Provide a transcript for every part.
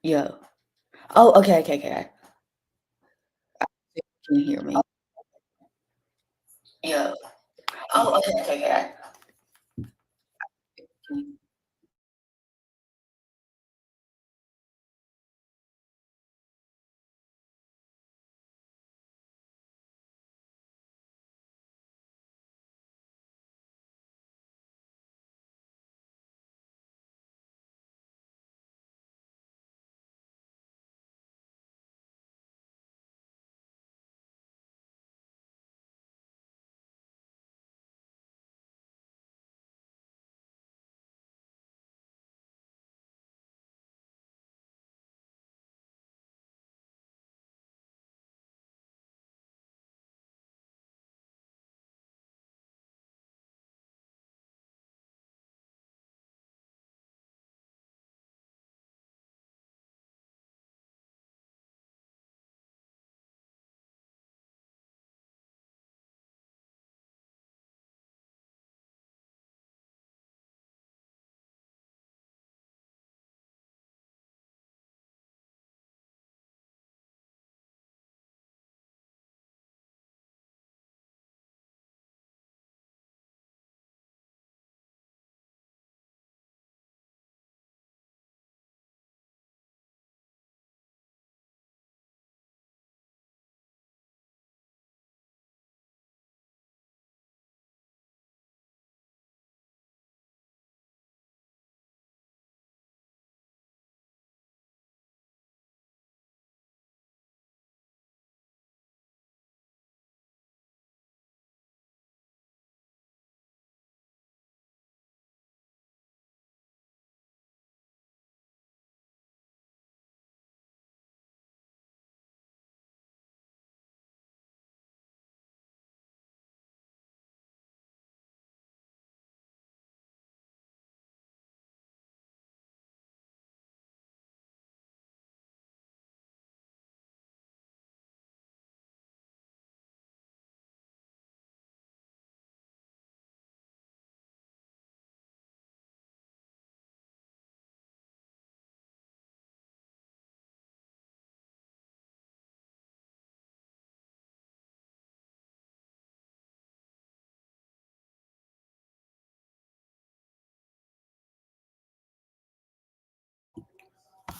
Yeah. Oh, okay, okay, okay. Can you hear me? Yeah. Oh, okay, okay, okay.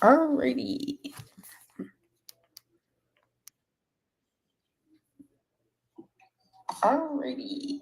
Alrighty. Alrighty.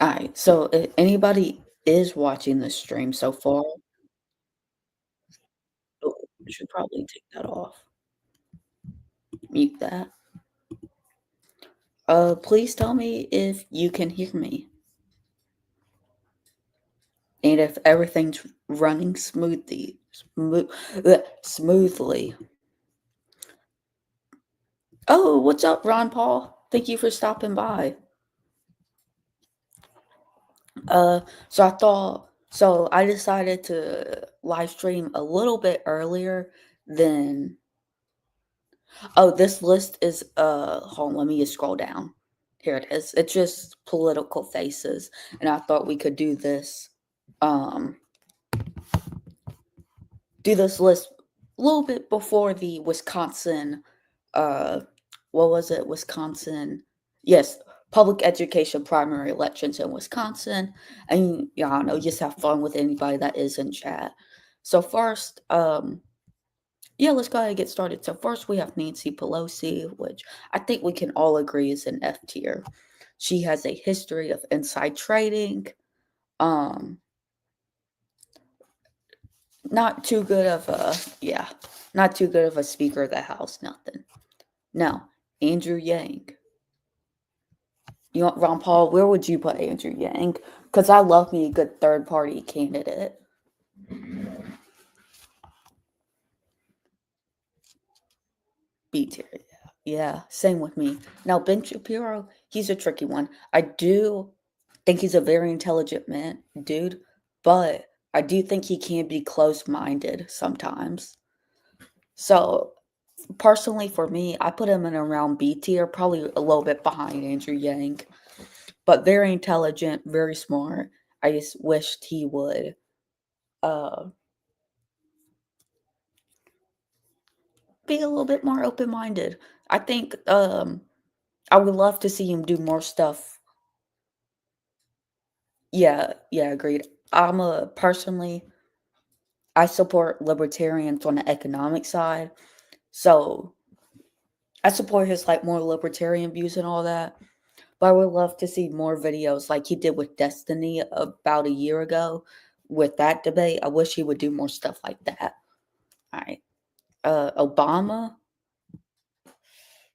Alright, so if anybody is watching this stream so far, oh, we should probably take that off. Mute that. Please tell me if you can hear me and if everything's running smoothly. Oh, what's up, Ron Paul? Thank you for stopping by. So I decided to live stream a little bit earlier than. Oh, this list is hold on, let me just scroll down. Here it is. It's just political faces, and I thought we could um do this list a little bit before the Wisconsin uh what was it? Wisconsin. Yes, public education primary elections in Wisconsin. And yeah, I don't know, just have fun with anybody that is in chat. So first, yeah, let's go ahead and get started. So first we have Nancy Pelosi, which I think we can all agree is an F tier. She has a history of inside trading. Um, not too good of a yeah, not too good of a speaker of the house, nothing. Now, Andrew Yang. You want Ron Paul, where would you put Andrew Yang? Because I love me a good third party candidate. B tier. Yeah, same with me. Now, Ben Shapiro, he's a tricky one. I do think he's a very intelligent man, dude, but I do think he can be close-minded sometimes. So, personally, for me, I put him in around B tier, probably a little bit behind Andrew Yang, but very intelligent, very smart. I just wished he would uh, be a little bit more open-minded. I think I would love to see him do more stuff. Yeah, agreed. I'm a personally, I support libertarians on the economic side, so I support his like more libertarian views and all that. But I would love to see more videos like he did with Destiny about a year ago with that debate. I wish he would do more stuff like that. All right. Obama,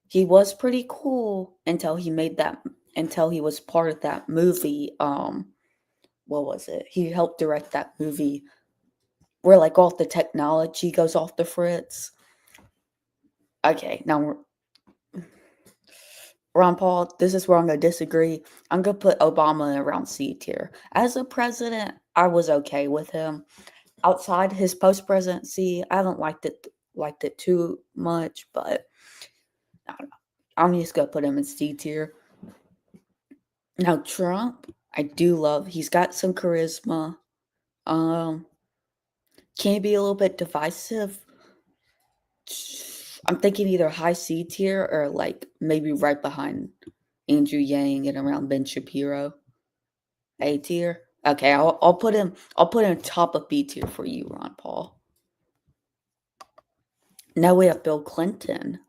he was pretty cool until he was part of that movie. What was it? He helped direct that movie where like all the technology goes off the fritz. Okay, now Ron Paul, this is where I'm gonna disagree. I'm gonna put Obama around C tier. As a president, I was okay with him. Outside his post presidency, I haven't liked it too much, but I don't know. I'm just gonna put him in C tier. Now Trump, I do love. He's got some charisma. Um, can he be a little bit divisive? I'm thinking either high C tier or like maybe right behind Andrew Yang and around Ben Shapiro. A tier. Okay, I'll put him. I'll put him top of B tier for you, Ron Paul. Now we have Bill Clinton.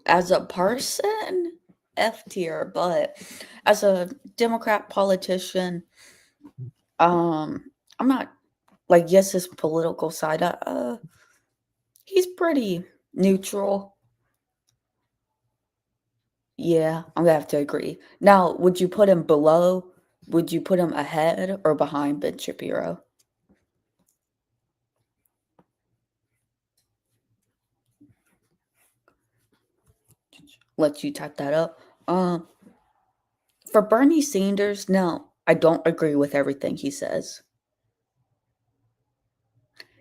As a person, F tier, but as a Democrat politician, I'm not like yes, his political side. He's pretty neutral. Yeah, I'm gonna have to agree. Now, would you put him below? Would you put him ahead or behind Ben Shapiro? Let you type that up. For Bernie Sanders, no, I don't agree with everything he says.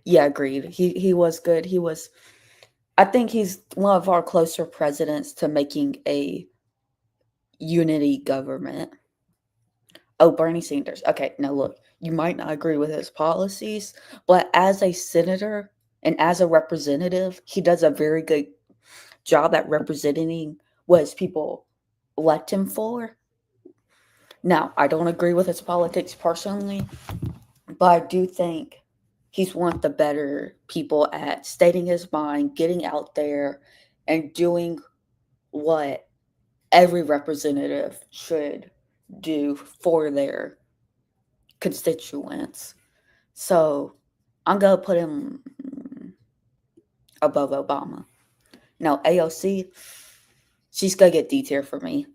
Yeah, agreed. He was good. He was. I think he's one of our closer presidents to making a unity government. Oh, Bernie Sanders. Okay, now look, you might not agree with his policies, but as a senator and as a representative, he does a very good job at representing what his people elect him for. Now, I don't agree with his politics personally, but I do think he's one of the better people at stating his mind, getting out there, and doing what every representative should do for their constituents. So I'm going to put him above Obama. Now, AOC, she's going to get D tier for me.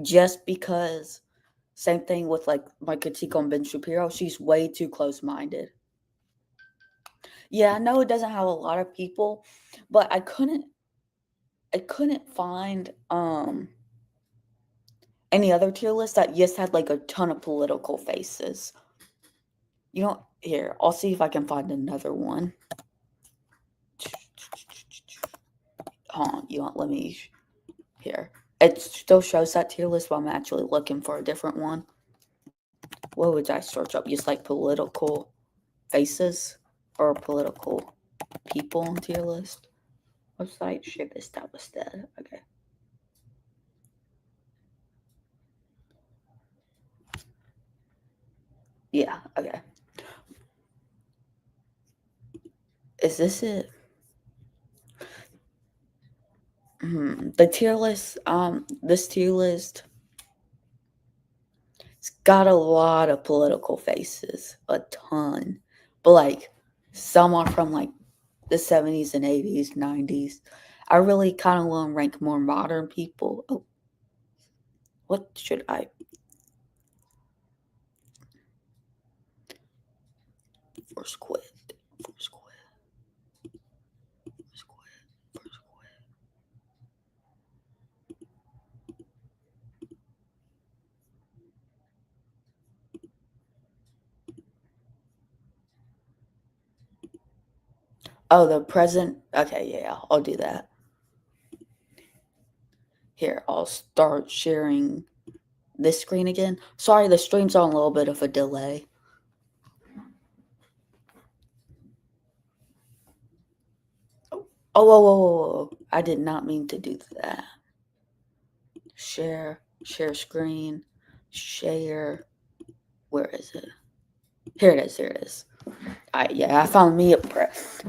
Just because, same thing with like my critique on Ben Shapiro, she's way too close minded. Yeah, I know it doesn't have a lot of people, but I couldn't find any other tier list that just had like a ton of political faces. You know, here, I'll see if I can find another one. Let me here. It still shows that tier list, but I'm actually looking for a different one. What would I search up? Just like political faces or political people on tier list? Website should establish that. Okay. Yeah, okay. Is this it? The tier list, this tier list, it's got a lot of political faces, a ton. But like some are from like the 70s and 80s, 90s. I really kind of want to rank more modern people. Oh, what should I? Force quit. Force quit. Force quit. Oh, the present. Okay, yeah, I'll do that. Here, I'll start sharing this screen again. Sorry, the stream's on a little bit of a delay. Oh, whoa, whoa, whoa, whoa. I did not mean to do that. Share screen, share. Where is it? Here it is. Here it is. Yeah, I found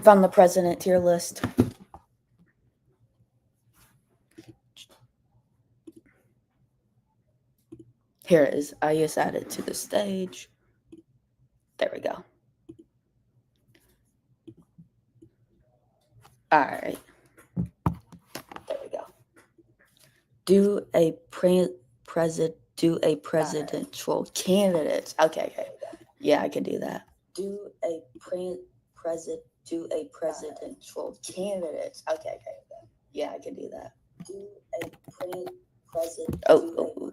found the president tier list. Here it is. I just added to the stage. There we go. All right. There we go. Do a presidential candidate. Okay. Yeah, I can do that. Do a presidential candidate. Okay. Yeah, I can do that. Do a president. Oh.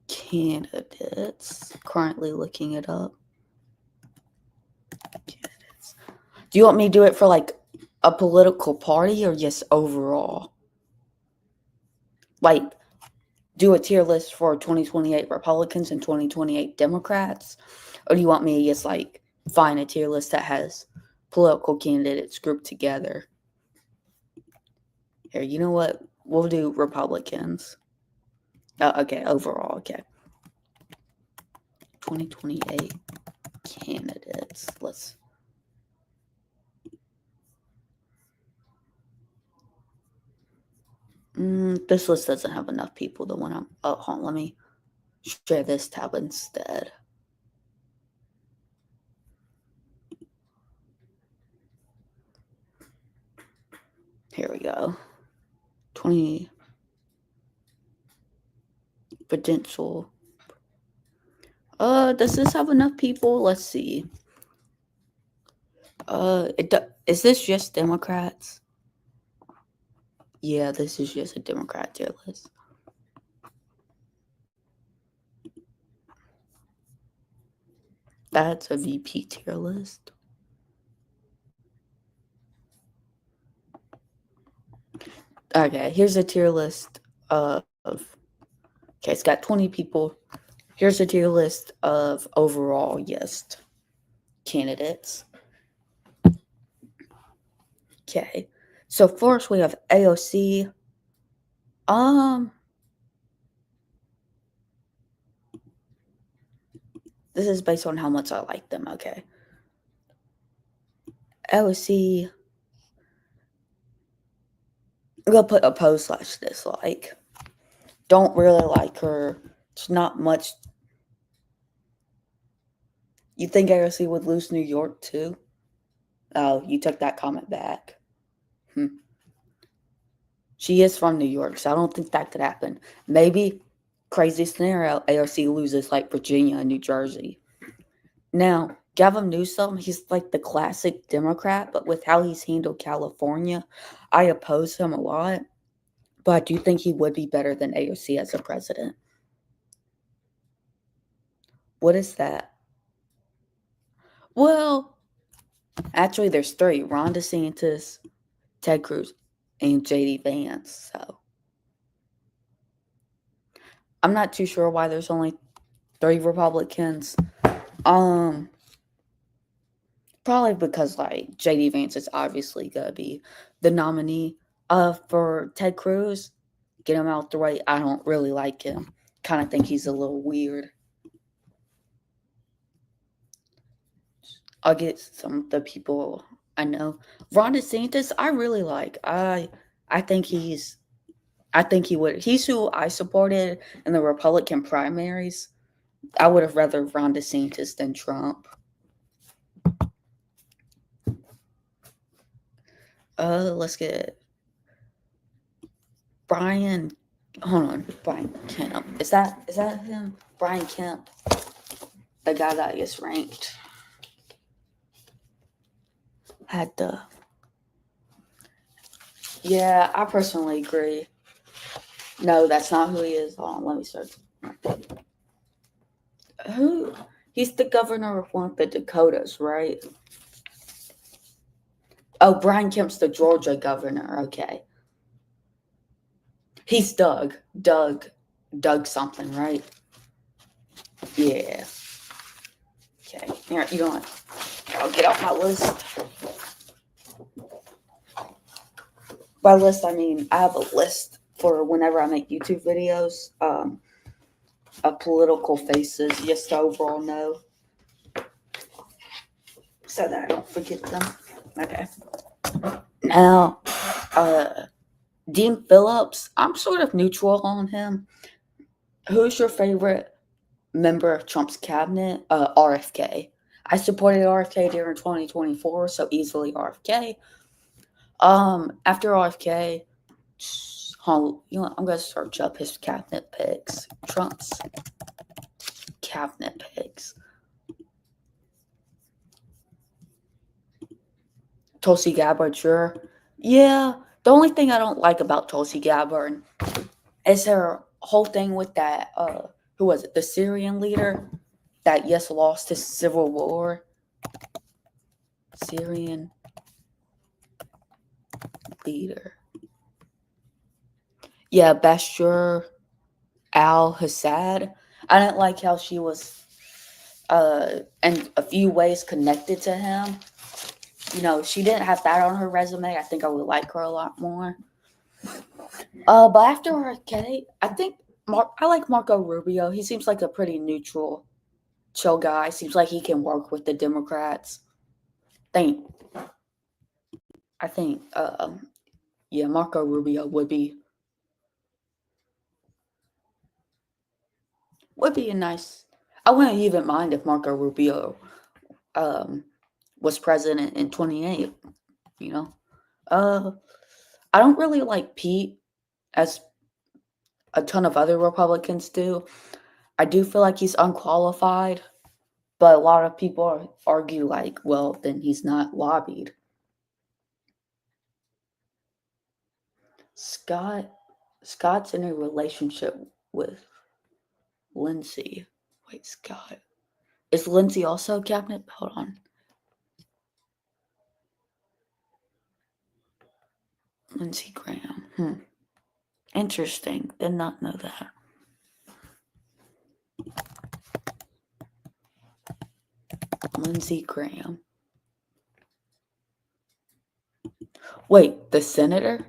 Candidates. Currently looking it up. Candidates. Do you want me to do it for like a political party or just overall? Like, do a tier list for 2028 Republicans and 2028 Democrats? Or do you want me to just like find a tier list that has political candidates grouped together? Here, you know what? We'll do Republicans. Okay, overall, okay. 2028 candidates. Let's. This list doesn't have enough people. The one I'm. Oh, hold on. Let me share this tab instead. Here we go. 20 potential. Does this have enough people? Let's see. Is this just Democrats? Yeah, this is just a Democrat tier list. That's a VP tier list. Okay, here's a tier list of. Okay, it's got 20 people. Here's a tier list of overall yes candidates. Okay, so first we have AOC. This is based on how much I like them. Okay, AOC. I'm gonna put oppose/dislike. Don't really like her. It's not much. You think AOC would lose New York too? Oh, you took that comment back. She is from New York, so I don't think that could happen. Maybe, crazy scenario, AOC loses like Virginia and New Jersey. Now, Gavin Newsom, he's like the classic Democrat, but with how he's handled California, I oppose him a lot. But I do think he would be better than AOC as a president. What is that? Well, actually, there's three: Ron DeSantis, Ted Cruz, and JD Vance. So I'm not too sure why there's only 3 Republicans. Probably because like JD Vance is obviously gonna be the nominee. For Ted Cruz, get him out the way. I don't really like him. Kind of think he's a little weird. I'll get some of the people I know. Ron DeSantis, I really like. I think he's. I think he would. He's who I supported in the Republican primaries. I would have rather Ron DeSantis than Trump. Let's get Brian. Hold on, Brian Kemp. Is that him? Brian Kemp, the guy that gets ranked. Had the. Yeah, I personally agree. No, that's not who he is. Hold on, let me search. Who? He's the governor of one of the Dakotas, right? Oh, Brian Kemp's the Georgia governor. Okay. He's Doug. Doug something, right? Yeah. Okay. Here, you know what? I'll get out my list. By list, I mean I have a list for whenever I make YouTube videos. Of political faces, just to overall know, so that I don't forget them. Okay. Now, Dean Phillips, I'm sort of neutral on him. Who's your favorite member of Trump's cabinet? RFK. I supported RFK during 2024, so easily RFK. After RFK, I'm gonna search up his cabinet picks. Trump's cabinet picks. Tulsi Gabbard, sure. Yeah, the only thing I don't like about Tulsi Gabbard is her whole thing with that, who was it, the Syrian leader that, yes, lost his civil war? Syrian leader. Yeah, Bashar al-Assad. I didn't like how she was, in a few ways connected to him. You know, she didn't have that on her resume. I think I would like her a lot more. But after RFK, I think I like Marco Rubio. He seems like a pretty neutral, chill guy. Seems like he can work with the Democrats. Think I think yeah, Marco Rubio would be a nice. I wouldn't even mind if Marco Rubio um was president in 28. You know, uh, I don't really like Pete as a ton of other Republicans do. I do feel like he's unqualified, but a lot of people argue like, well, then he's not lobbied. Scott's in a relationship with Lindsay. Wait, Scott. Is Lindsay also cabinet? Hold on. Lindsey Graham. Interesting. Did not know that. Lindsey Graham. Wait, the senator?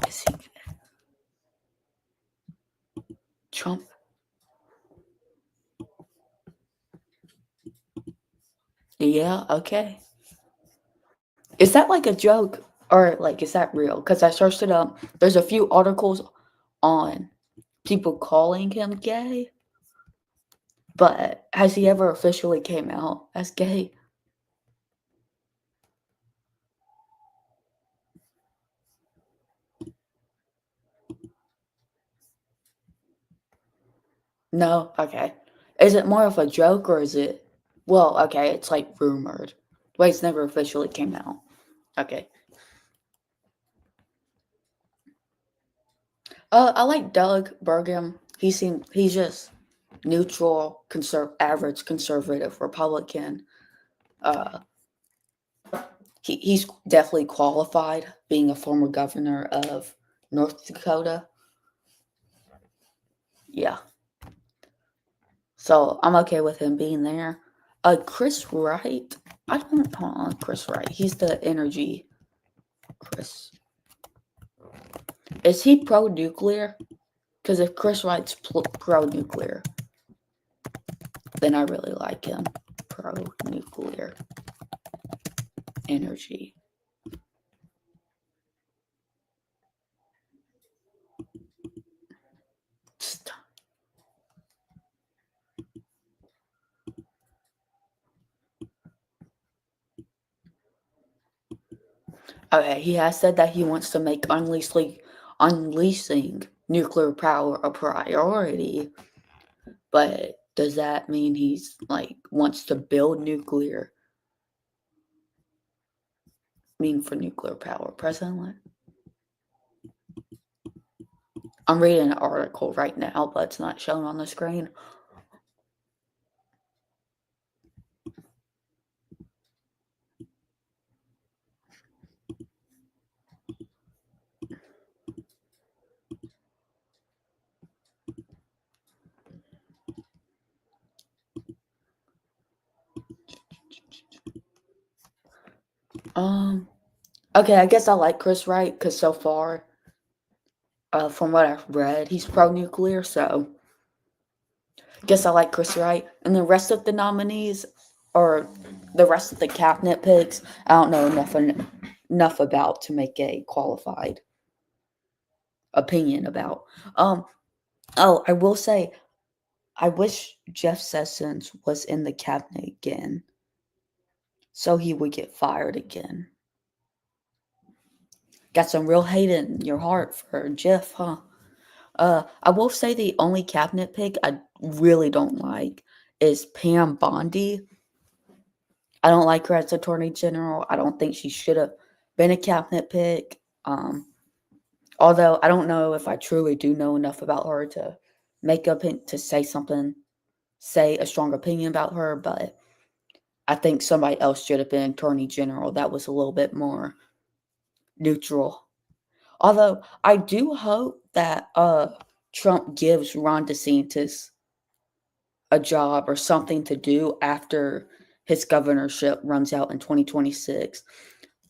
Is he Trump? Yeah, okay. Is that like a joke? Or like is that real? Because I searched it up. There's a few articles on people calling him gay, but has he ever officially came out as gay? No? Okay. Is it more of a joke or is it, well, okay, it's like rumored. But it's never officially came out. Okay. I like Doug Burgum. He's just neutral, average conservative Republican. Uh, he's definitely qualified, being a former governor of North Dakota. Yeah, so I'm okay with him being there. Chris Wright. I don't know Chris Wright. He's the energy. Chris, is he pro nuclear? Because if Chris Wright's pro nuclear, then I really like him. Pro nuclear energy. Okay, he has said that he wants to make unleashing nuclear power a priority, but does that mean he's like wants to build nuclear? Mean for nuclear power presently? I'm reading an article right now, but it's not shown on the screen. Um. Okay, I guess I like Chris Wright because so far, from what I've read, he's pro-nuclear. So, guess I like Chris Wright, and the rest of the nominees, or the rest of the cabinet picks, I don't know enough about to make a qualified opinion about. Um. Oh, I will say, I wish Jeff Sessions was in the cabinet again, so he would get fired again. Got some real hate in your heart for Jeff, huh? I will say the only cabinet pick I really don't like is Pam Bondi. I don't like her as Attorney General. I don't think she should have been a cabinet pick. Although I don't know if I truly do know enough about her to make up to say a strong opinion about her, but I think somebody else should have been Attorney General that was a little bit more neutral. Although I do hope that Trump gives Ron DeSantis a job or something to do after his governorship runs out in 2026.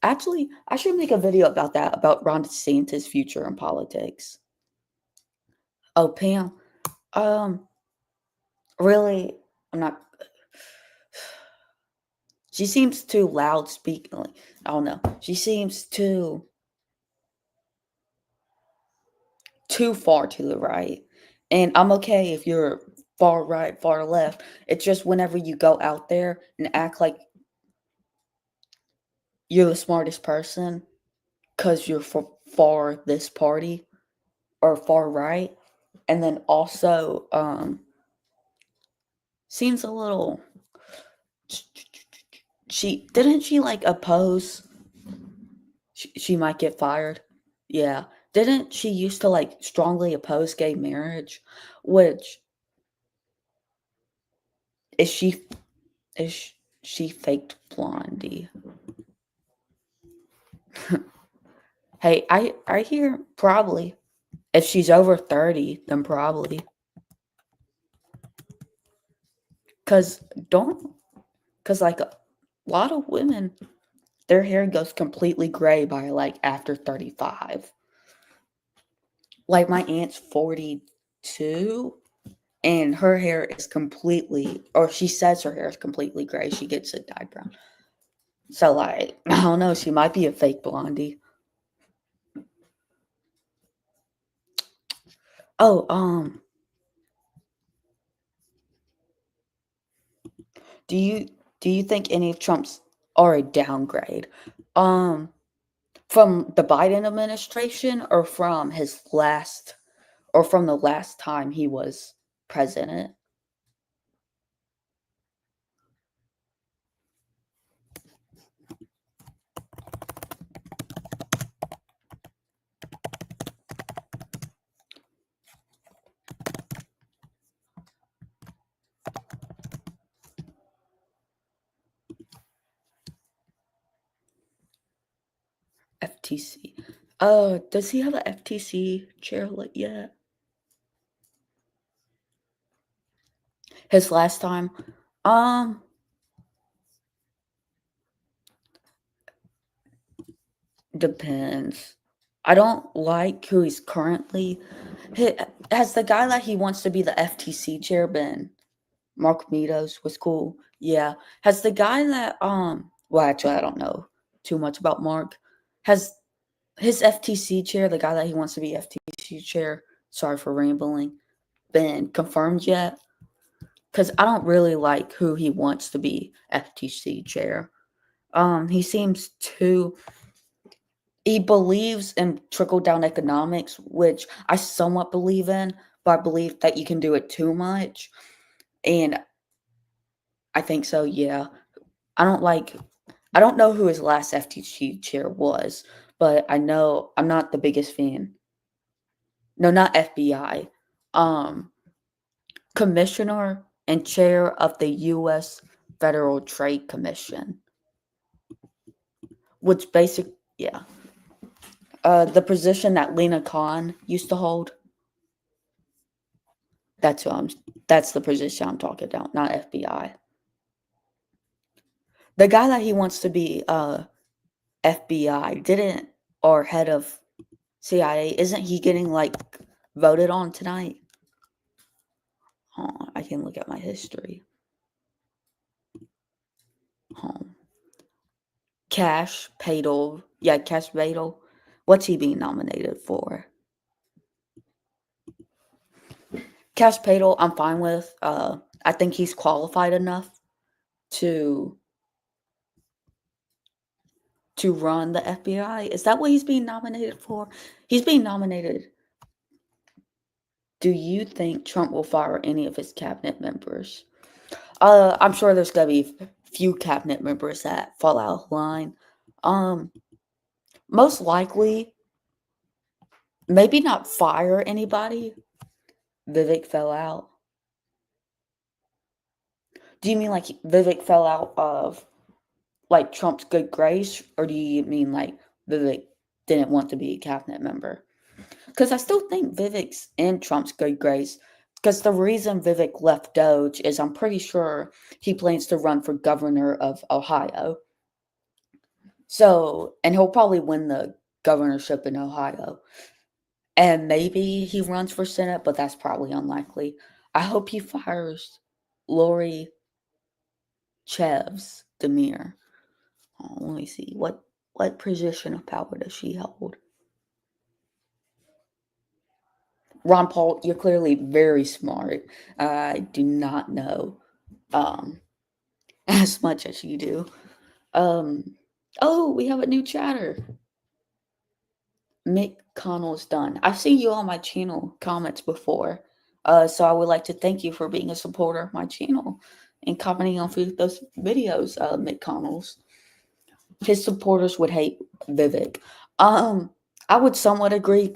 Actually, I should make a video about that, about Ron DeSantis' future in politics. Oh, Pam, um, really, I'm not. She seems too loud speaking. Like, I don't know. She seems too far to the right. And I'm okay if you're far right, far left. It's just whenever you go out there and act like you're the smartest person because you're far this party or far right, and then also seems a little. She like oppose. She might get fired. Yeah, didn't she used to like strongly oppose gay marriage? Which is is she faked Blondie? Hey, I hear probably. If she's over 30, then probably. Cause don't cause like a lot of women, their hair goes completely gray by like after 35. Like my aunt's 42 and her hair is completely, or she says her hair is completely gray. She gets it dyed brown. So like, I don't know, she might be a fake blondie. Oh, do you do you think any of Trump's are a downgrade? Um, from the Biden administration or from his last or from the last time he was president? FTC. Does he have a FTC chair yet? His last time? Um, Depends. I don't like who he's currently. Has the guy that he wants to be the FTC chair been? Mark Meadows was cool. Yeah. Has the guy that well actually I don't know too much about Mark. Has his FTC chair, the guy that he wants to be FTC chair, sorry for rambling, been confirmed yet? Because I don't really like who he wants to be FTC chair. He seems too he believes in trickle-down economics, which I somewhat believe in, but I believe that you can do it too much, and I think so, yeah. I don't like I don't know who his last FTC chair was, but I know I'm not the biggest fan. No, not FBI. Um, Commissioner and chair of the U.S. Federal Trade Commission, which yeah, the position that Lena Khan used to hold. That's who I'm. That's the position I'm talking about, not FBI. The guy that he wants to be FBI didn't, or head of CIA, isn't he getting like voted on tonight? I can look at my history. Cash Padel. Yeah, Cash Padel. What's he being nominated for? Cash Padel, I'm fine with. I think he's qualified enough to run the FBI. Is that what he's being nominated for? He's being nominated. Do you think Trump will fire any of his cabinet members? I'm sure there's gonna be few cabinet members that fall out of line. Most likely, maybe not fire anybody. Vivek fell out. Do you mean like Vivek fell out of like Trump's good grace, or do you mean like Vivek didn't want to be a cabinet member? Because I still think Vivek's in Trump's good grace. Because the reason Vivek left Doge is I'm pretty sure he plans to run for governor of Ohio. So, and he'll probably win the governorship in Ohio. And maybe he runs for Senate, but that's probably unlikely. I hope he fires Lori Chevs Demir. Oh, let me see. What position of power does she hold? Ron Paul, you're clearly very smart. I do not know as much as you do. Oh, we have a new chatter. Mick Connell's done. I've seen you on my channel comments before. So I would like to thank you for being a supporter of my channel and commenting on those videos, Mick Connell's. His supporters would hate Vivek. I would somewhat agree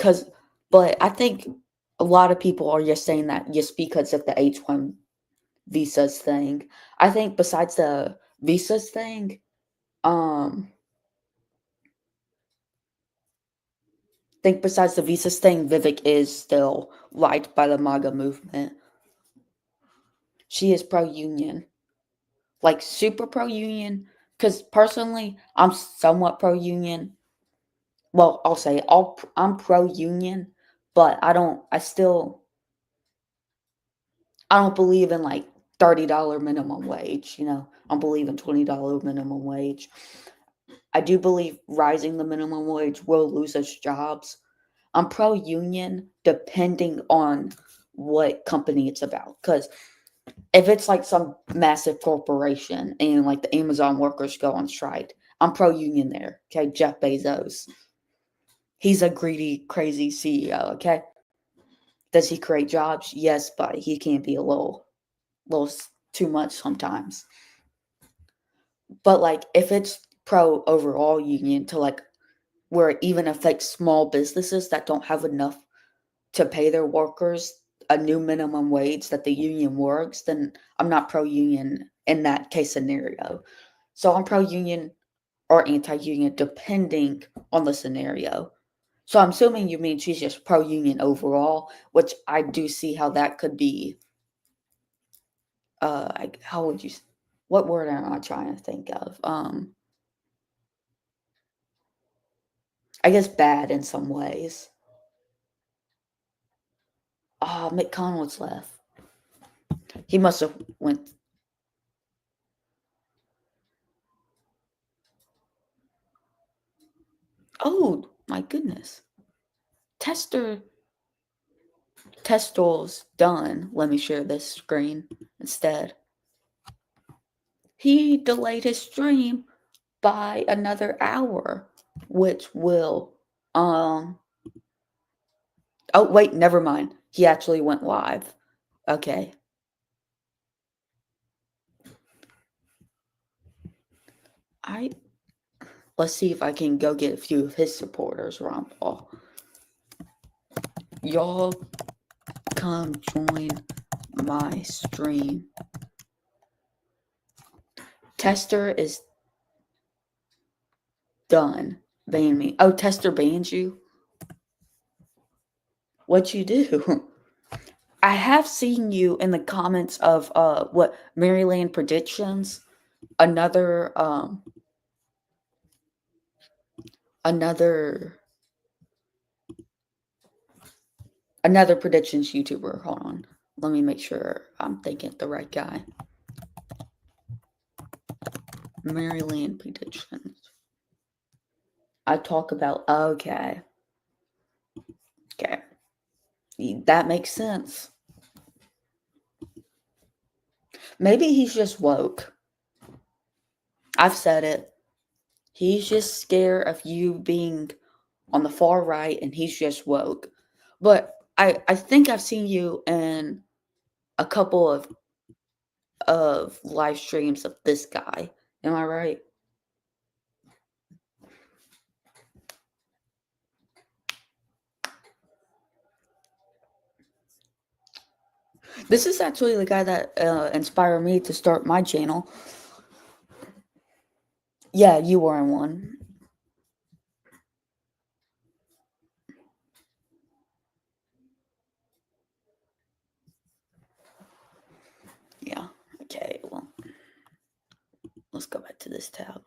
but I think a lot of people are just saying that just because of the H1 visas thing. I think besides the visas thing, Vivek is still liked by the MAGA movement. She is pro-union, like super pro-union. Because personally, I'm somewhat pro-union. Well, I'll say I'm pro-union, but I don't believe in like $30 minimum wage, I don't believe in $20 minimum wage. I do believe rising the minimum wage will lose us jobs. I'm pro-union depending on what company it's about. Because if it's like some massive corporation and like the Amazon workers go on strike, I'm pro-union there. Okay, Jeff Bezos. He's a greedy, crazy CEO, okay? Does he create jobs? Yes, but he can be a little too much sometimes. But like if it's pro overall union to like where it even affects small businesses that don't have enough to pay their workers a new minimum wage that the union works, then I'm not pro union in that case scenario. So I'm pro union or anti union depending on the scenario. So I'm assuming you mean she's just pro union overall, which I do see how that could be. How would you? What word am I trying to think of? I guess bad in some ways. McConnell's left. He must have went. Oh my goodness. Testor's done. Let me share this screen instead. He delayed his stream by another hour. which will oh wait, never mind. He actually went live. Okay. I Let's see if I can go get a few of his supporters, Ron Paul. Y'all come join my stream. Tester is done. Ban me. Oh, Tester bans you? What'd you do? I have seen you in the comments of what Maryland predictions. Another another predictions YouTuber. Hold on. Let me make sure I'm thinking the right guy. Maryland predictions. I talk about okay. That makes sense. Maybe he's just woke. I've said it. He's just scared of you being on the far right and he's just woke. But I think I've seen you in a couple of live streams of this guy. Am I right? This is actually the guy that inspired me to start my channel. Yeah, you were in one. Yeah. Okay, well, let's go back to this tab.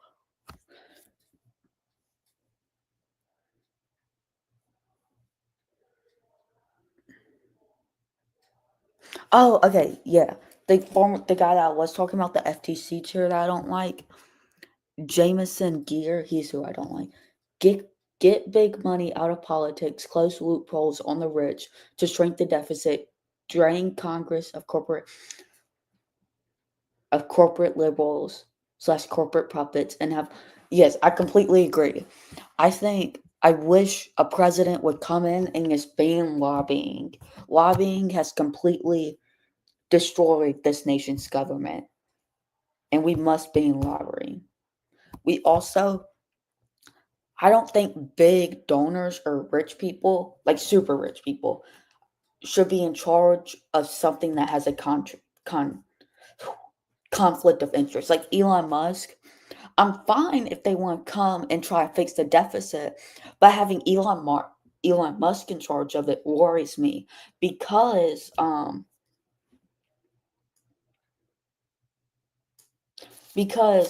Oh, okay, yeah. The guy that I was talking about, the FTC chair that I don't like, Jameson Gear, he's who I don't like. Get big money out of politics, close loopholes on the rich to shrink the deficit, drain Congress of corporate liberals / corporate puppets, and have yes, I completely agree. I wish a president would come in and just ban lobbying. Lobbying has completely destroyed this nation's government, and we must ban lobbying. We also, I don't think big donors or rich people, like super rich people, should be in charge of something that has a conflict of interest. Like Elon Musk, I'm fine if they want to come and try to fix the deficit, but having Elon Musk in charge of it worries me because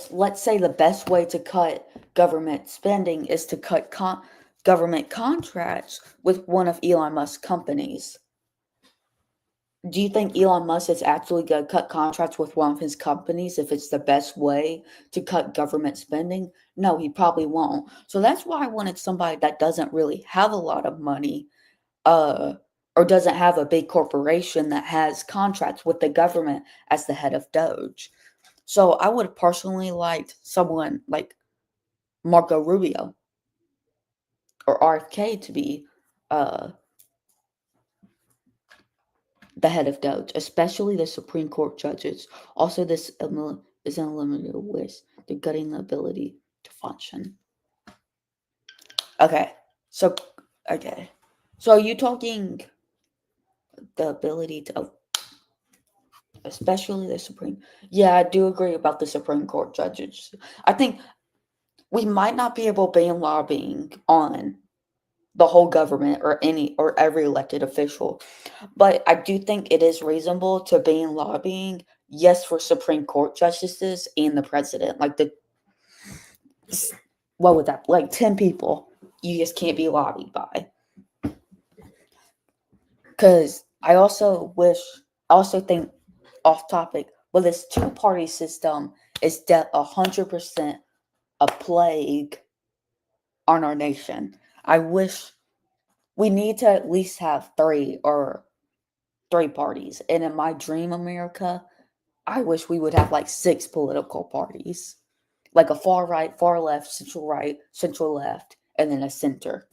let's say the best way to cut government spending is to cut government contracts with one of Elon Musk's companies. Do you think Elon Musk is actually going to cut contracts with one of his companies if it's the best way to cut government spending? No, he probably won't. So that's why I wanted somebody that doesn't really have a lot of money, uh, or doesn't have a big corporation that has contracts with the government as the head of Doge. So I would have personally liked someone like Marco Rubio or RFK to be uh, the head of Doge, especially the Supreme Court judges. Also, this is an unlimited list. They're gutting the ability to function. Okay, so are you talking the ability to, especially the Supreme? Yeah, I do agree about the Supreme Court judges. I think we might not be able to ban lobbying on the whole government or every elected official. But I do think it is reasonable to ban lobbying, yes, for Supreme Court justices and the president. Like what would that, like 10 people you just can't be lobbied by. Because I also think, off topic, well, this two-party system is 100% a plague on our nation. I wish we need to at least have three parties. And in my dream America, I wish we would have like 6 political parties. like a far right, far left, central left, and then a center.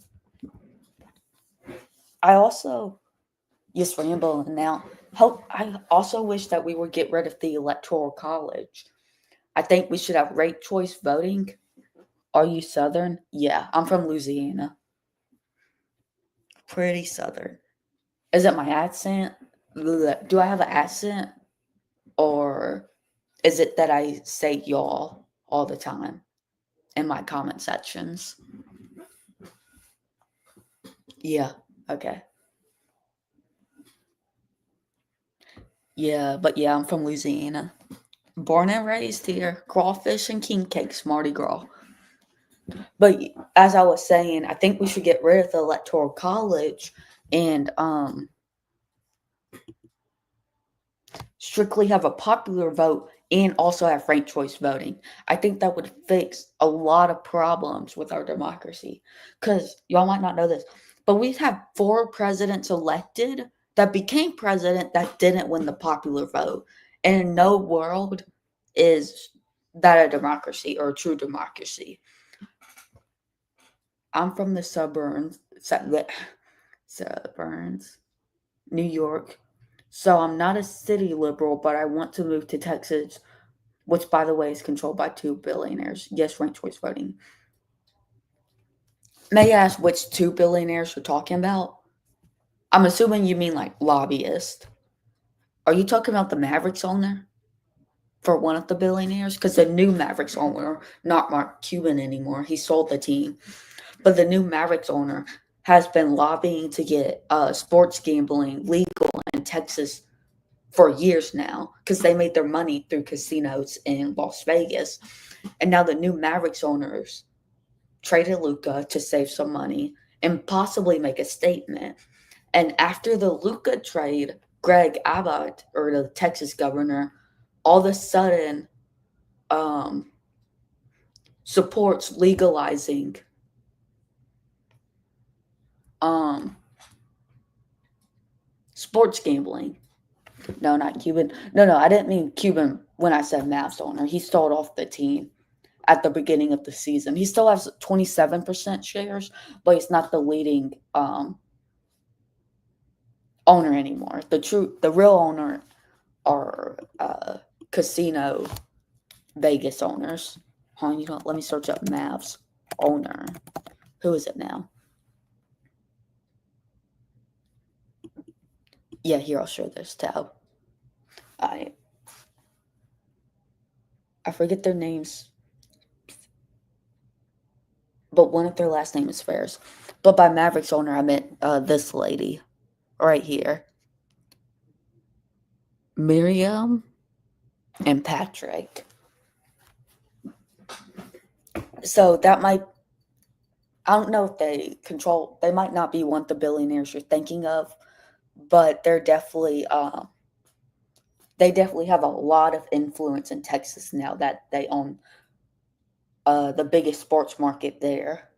I also just rambling now. I also wish that we would get rid of the electoral college. I think we should have ranked choice voting. Are you Southern? Yeah, I'm from Louisiana. Pretty Southern. Is it my accent? Do I have an accent? Or is it that I say y'all all the time in my comment sections? Yeah, okay. Yeah, but yeah, I'm from Louisiana. Born and raised here. Crawfish and king cakes, Mardi Gras. But as I was saying, I think we should get rid of the electoral college and strictly have a popular vote and also have ranked choice voting. I think that would fix a lot of problems with our democracy. Because y'all might not know this, but we've had 4 presidents elected that became president that didn't win the popular vote. And in no world is that a democracy or a true democracy. I'm from the suburbs, New York. So I'm not a city liberal, but I want to move to Texas, which, by the way, is controlled by 2 billionaires. Yes, ranked choice voting. May I ask which 2 billionaires you're talking about? I'm assuming you mean like lobbyists. Are you talking about the Mavericks owner for one of the billionaires? Because the new Mavericks owner, not Mark Cuban anymore, he sold the team. But the new Mavericks owner has been lobbying to get sports gambling legal in Texas for years now because they made their money through casinos in Las Vegas. And now the new Mavericks owners traded Luka to save some money and possibly make a statement. And after the Luka trade, Greg Abbott, or the Texas governor, all of a sudden supports legalizing sports gambling. No, not Cuban. No, I didn't mean Cuban when I said Mavs owner. He stalled off the team at the beginning of the season. He still has 27% shares, but he's not the leading owner anymore. The real owner are casino Vegas owners. Let me search up Mavs owner. Who is it now? Yeah, here, I'll show this tab. I forget their names, but one of their last name is Ferris. But by Mavericks owner, I meant this lady right here. Miriam and Patrick. So that might, I don't know if they might not be one of the billionaires you're thinking of, but they definitely have a lot of influence in Texas now that they own the biggest sports market there.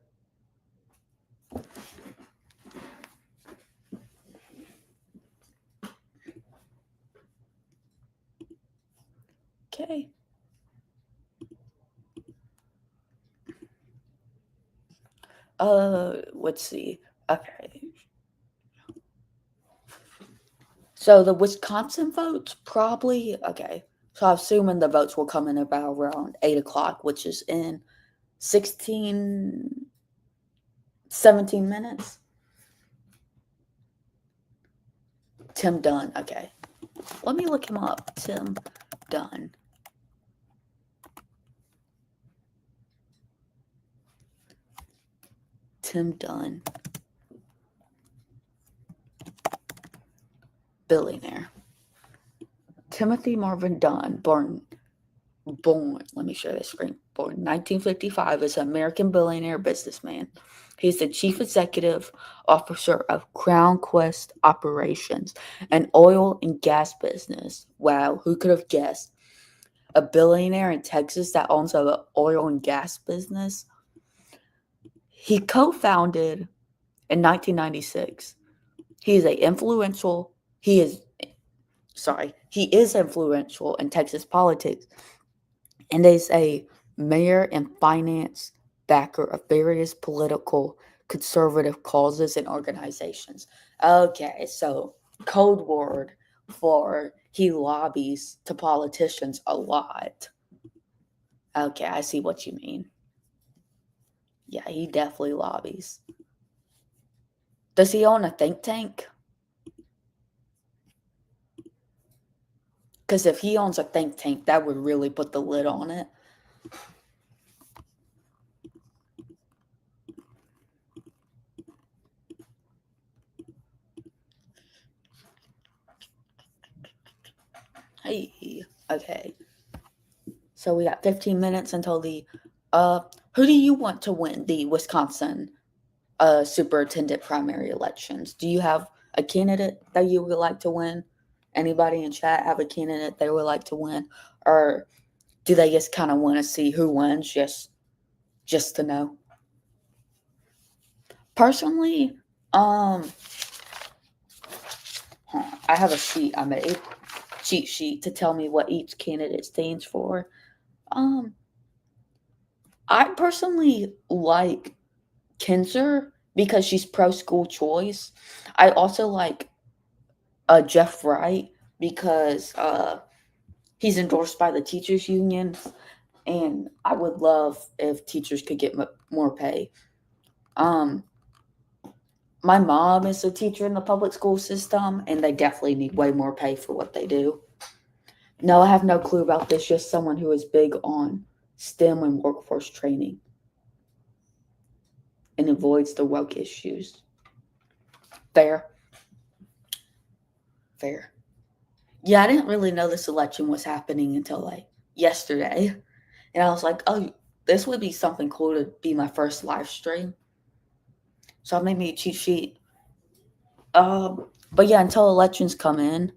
Okay. Let's see. Okay. So the Wisconsin votes probably, okay. So I'm assuming the votes will come in about around 8 o'clock, which is in 17 minutes. Tim Dunn, okay. Let me look him up. Tim Dunn. Tim Dunn. Billionaire. Timothy Marvin Dunn, born, let me share this screen, born 1955, is an American billionaire businessman. He's the chief executive officer of Crown Quest Operations, an oil and gas business. Wow, who could have guessed? A billionaire in Texas that owns an oil and gas business? He co-founded in 1996. He is influential in Texas politics and is a mayor and finance backer of various political conservative causes and organizations. Okay, so code word for he lobbies to politicians a lot. Okay, I see what you mean. Yeah, he definitely lobbies. Does he own a think tank? Because if he owns a think tank, that would really put the lid on it. Hey, okay. So we got 15 minutes until the who do you want to win the Wisconsin superintendent primary elections? Do you have a candidate that you would like to win? Anybody in chat have a candidate they would like to win? Or do they just kind of want to see who wins just to know? Personally, I have a sheet I made, cheat sheet to tell me what each candidate stands for. I personally like Kinzer because she's pro school choice. I also like Jeff Wright because he's endorsed by the teachers union, and I would love if teachers could get more pay. My mom is a teacher in the public school system, and they definitely need way more pay for what they do. No, I have no clue about this. Just someone who is big on STEM and workforce training and avoids the woke issues. Fair. Fair. Yeah, I didn't really know this election was happening until like yesterday. And I was like, oh, this would be something cool to be my first live stream. So I made me a cheat sheet. But yeah, until elections come in,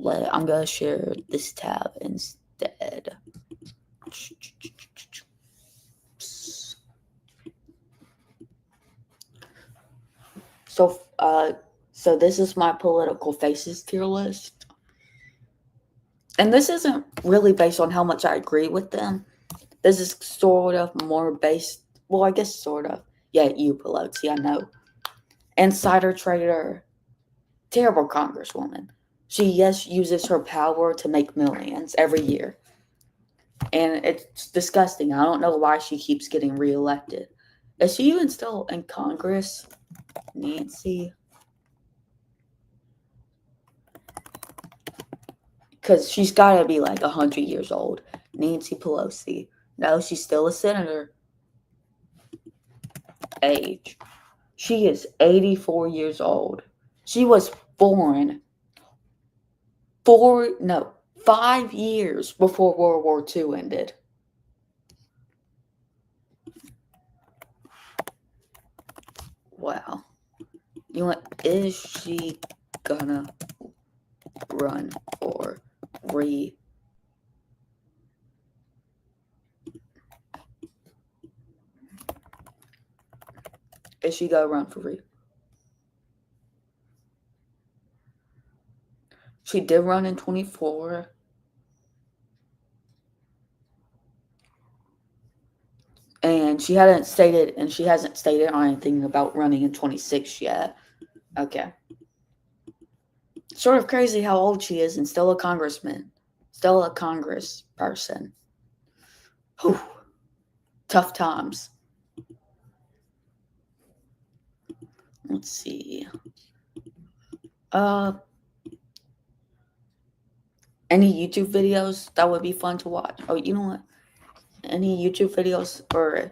I'm going to share this tab instead. So this is my political faces tier list. And this isn't really based on how much I agree with them. This is sort of more based, well, I guess sort of. Yeah, you, Pelosi, I know. Insider trader, terrible congresswoman. She, yes, uses her power to make millions every year. And it's disgusting. I don't know why she keeps getting reelected. Is she even still in Congress? Nancy? Because she's got to be like 100 years old. Nancy Pelosi. No, she's still a senator. Age. She is 84 years old. She was born 5 years before World War II ended. Wow. You know what? Is she gonna run for re? Is she gonna run for re? She did run in 24. And she hasn't stated on anything about running in 26 yet. Okay. Sort of crazy how old she is and still a congressman. Still a congress person. Whew. Tough times. Let's see. Any YouTube videos that would be fun to watch? Oh, you know what? Any YouTube videos or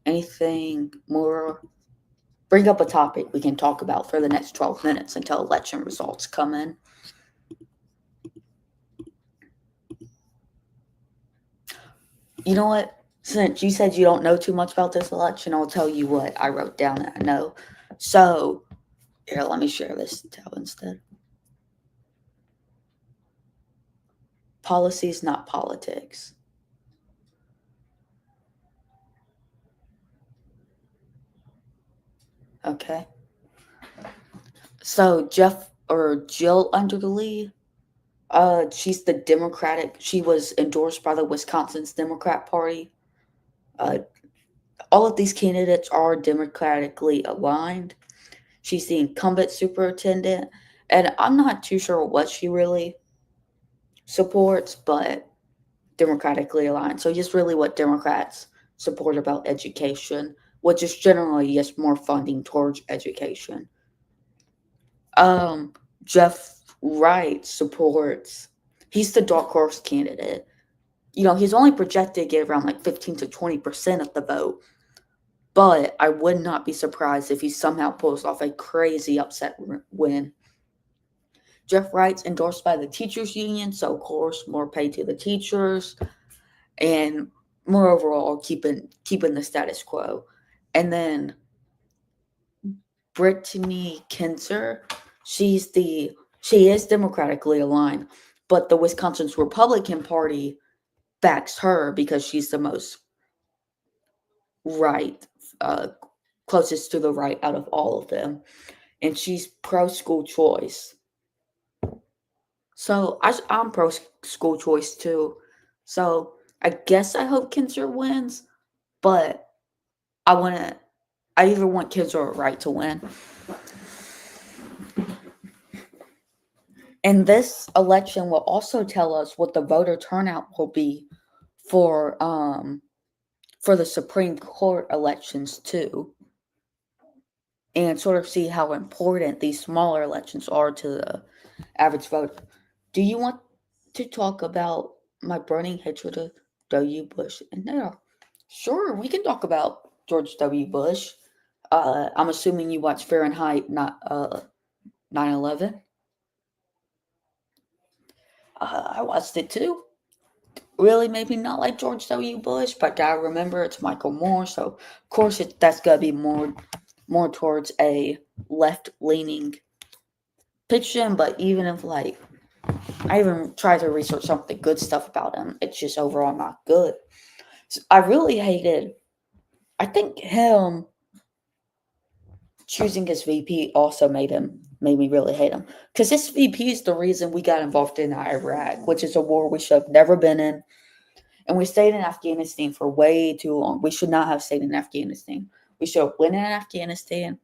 anything more? Bring up a topic we can talk about for the next 12 minutes until election results come in. You know what? Since you said you don't know too much about this election, I'll tell you what I wrote down that I know. So, here, let me share this tab instead. Policies, not politics. Okay. So, Jill Underly She's the Democratic. She was endorsed by the Wisconsin's Democrat Party. Uh, all of these candidates are democratically aligned. She's the incumbent superintendent, and I'm not too sure what she really supports, but democratically aligned. So just really what Democrats support about education, which is generally just more funding towards education. Um, Jeff Wright supports. He's the dark horse candidate. He's only projected to get around like 15 to 20% of the vote, but I would not be surprised if he somehow pulls off a crazy upset win. Jeff Wright's endorsed by the teachers union, so of course more pay to the teachers and more overall keeping the status quo. And then Brittany Kinzer, she is democratically aligned, but the Wisconsin's Republican Party backs her because she's the most right, uh, closest to the right out of all of them, and she's pro school choice. So I'm pro school choice too. So I guess I hope Kinzer wins, but I want to. I either want Kinzer or Wright to win. And this election will also tell us what the voter turnout will be for um for the Supreme Court elections too, and sort of see how important these smaller elections are to the average voter. Do you want to talk about my burning hatred of W. Bush? And no, sure, we can talk about George W. Bush. I'm assuming you watched Fahrenheit, not 9/11. I watched it too. Really made me not like George W. Bush, but I remember it's Michael Moore, so of course that's gonna be more towards a left leaning fiction. But even if like I even tried to research some of the good stuff about him, it's just overall not good. So I really hated. I think him choosing his VP also made me really hate him because this VP is the reason we got involved in Iraq, which is a war we should have never been in. And we stayed in Afghanistan for way too long. We should not have stayed in Afghanistan. We should have went in Afghanistan.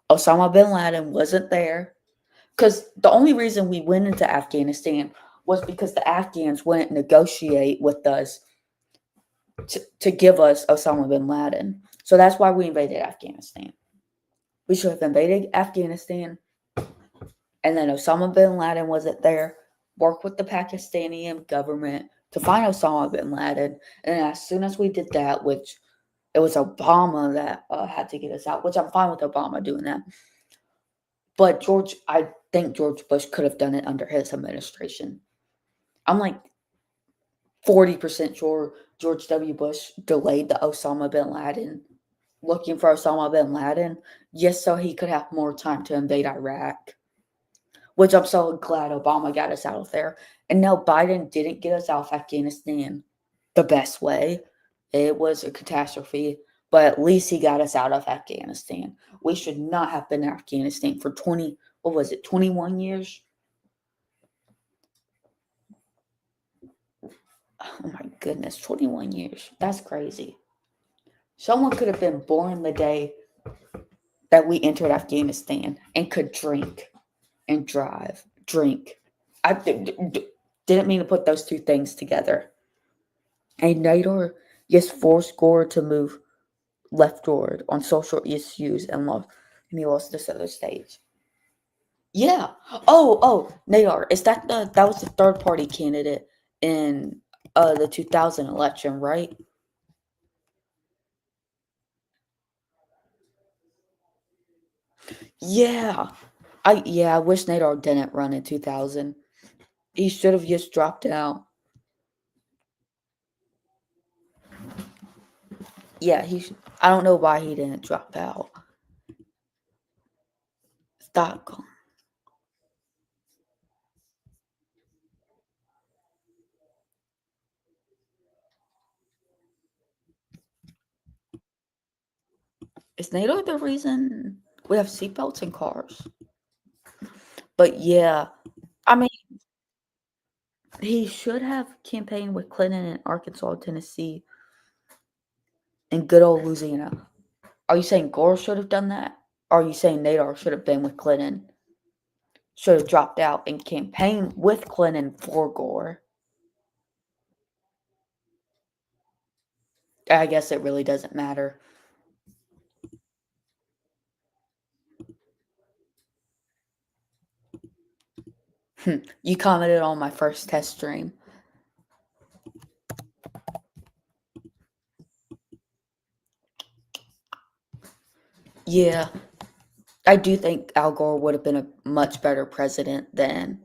Osama bin Laden wasn't there. Because the only reason we went into Afghanistan was because the Afghans wouldn't negotiate with us to give us Osama bin Laden. So that's why we invaded Afghanistan. We should have invaded Afghanistan, and then Osama bin Laden wasn't there. Work with the Pakistani government to find Osama bin Laden, and as soon as we did that, which it was Obama that had to get us out, which I'm fine with Obama doing that. But I think George Bush could have done it under his administration. I'm like 40% sure George W. Bush delayed the Osama bin Laden, looking for Osama bin Laden, just so he could have more time to invade Iraq. Which I'm so glad Obama got us out of there. And no, Biden didn't get us out of Afghanistan the best way. It was a catastrophe, but at least he got us out of Afghanistan. We should not have been in Afghanistan for 21 years? Oh my goodness, 21 years. That's crazy. Someone could have been born the day that we entered Afghanistan and could drink and drive. Drink. Didn't mean to put those two things together. A Nader is forced Gore to move leftward on social issues and he lost this other stage. Yeah. Oh, Nader. Is that was the third party candidate in the 2000 election, right? Yeah. I wish Nader didn't run in 2000. He should have just dropped out. Yeah, I don't know why he didn't drop out. Stop. Is NATO the reason we have seatbelts in cars? But yeah, I mean, He should have campaigned with Clinton in Arkansas, Tennessee, and good old Louisiana. Are you saying Gore should have done that? Or are you saying Nadar should have been with Clinton? Should have dropped out and campaigned with Clinton for Gore? I guess it really doesn't matter. You commented on my first test stream. Yeah, I do think Al Gore would have been a much better president than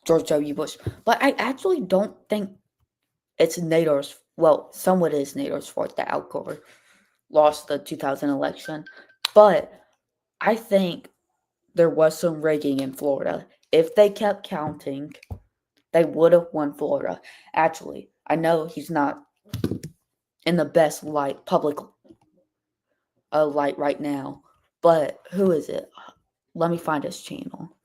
George W. Bush. But I actually don't think it's Nader's, well, somewhat is Nader's fault that Al Gore lost the 2000 election. But I think there was some rigging in Florida. If they kept counting, they would have won Florida. Actually, I know he's not in the best light, public light right now, but who is it? Let me find his channel.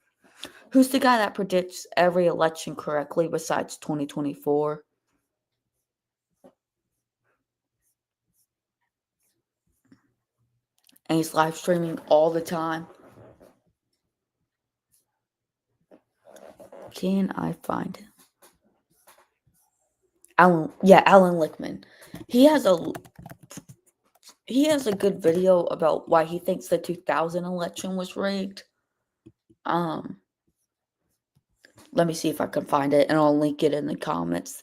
Who's the guy that predicts every election correctly besides 2024? And he's live streaming all the time. Can I find him? Alan Lickman. He has a good video about why he thinks the 2000 election was rigged. Let me see if I can find it, and I'll link it in the comments.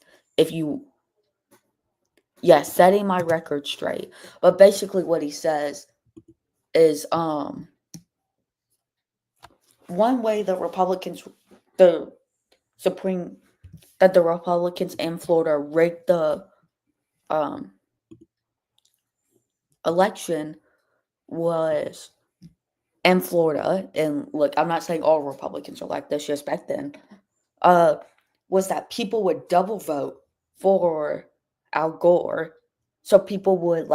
Setting my record straight. But basically what he says is one way the Republicans in Florida rigged the election was in Florida, and look, I'm not saying all Republicans are like this, just back then, was that people would double vote for Al Gore. So people would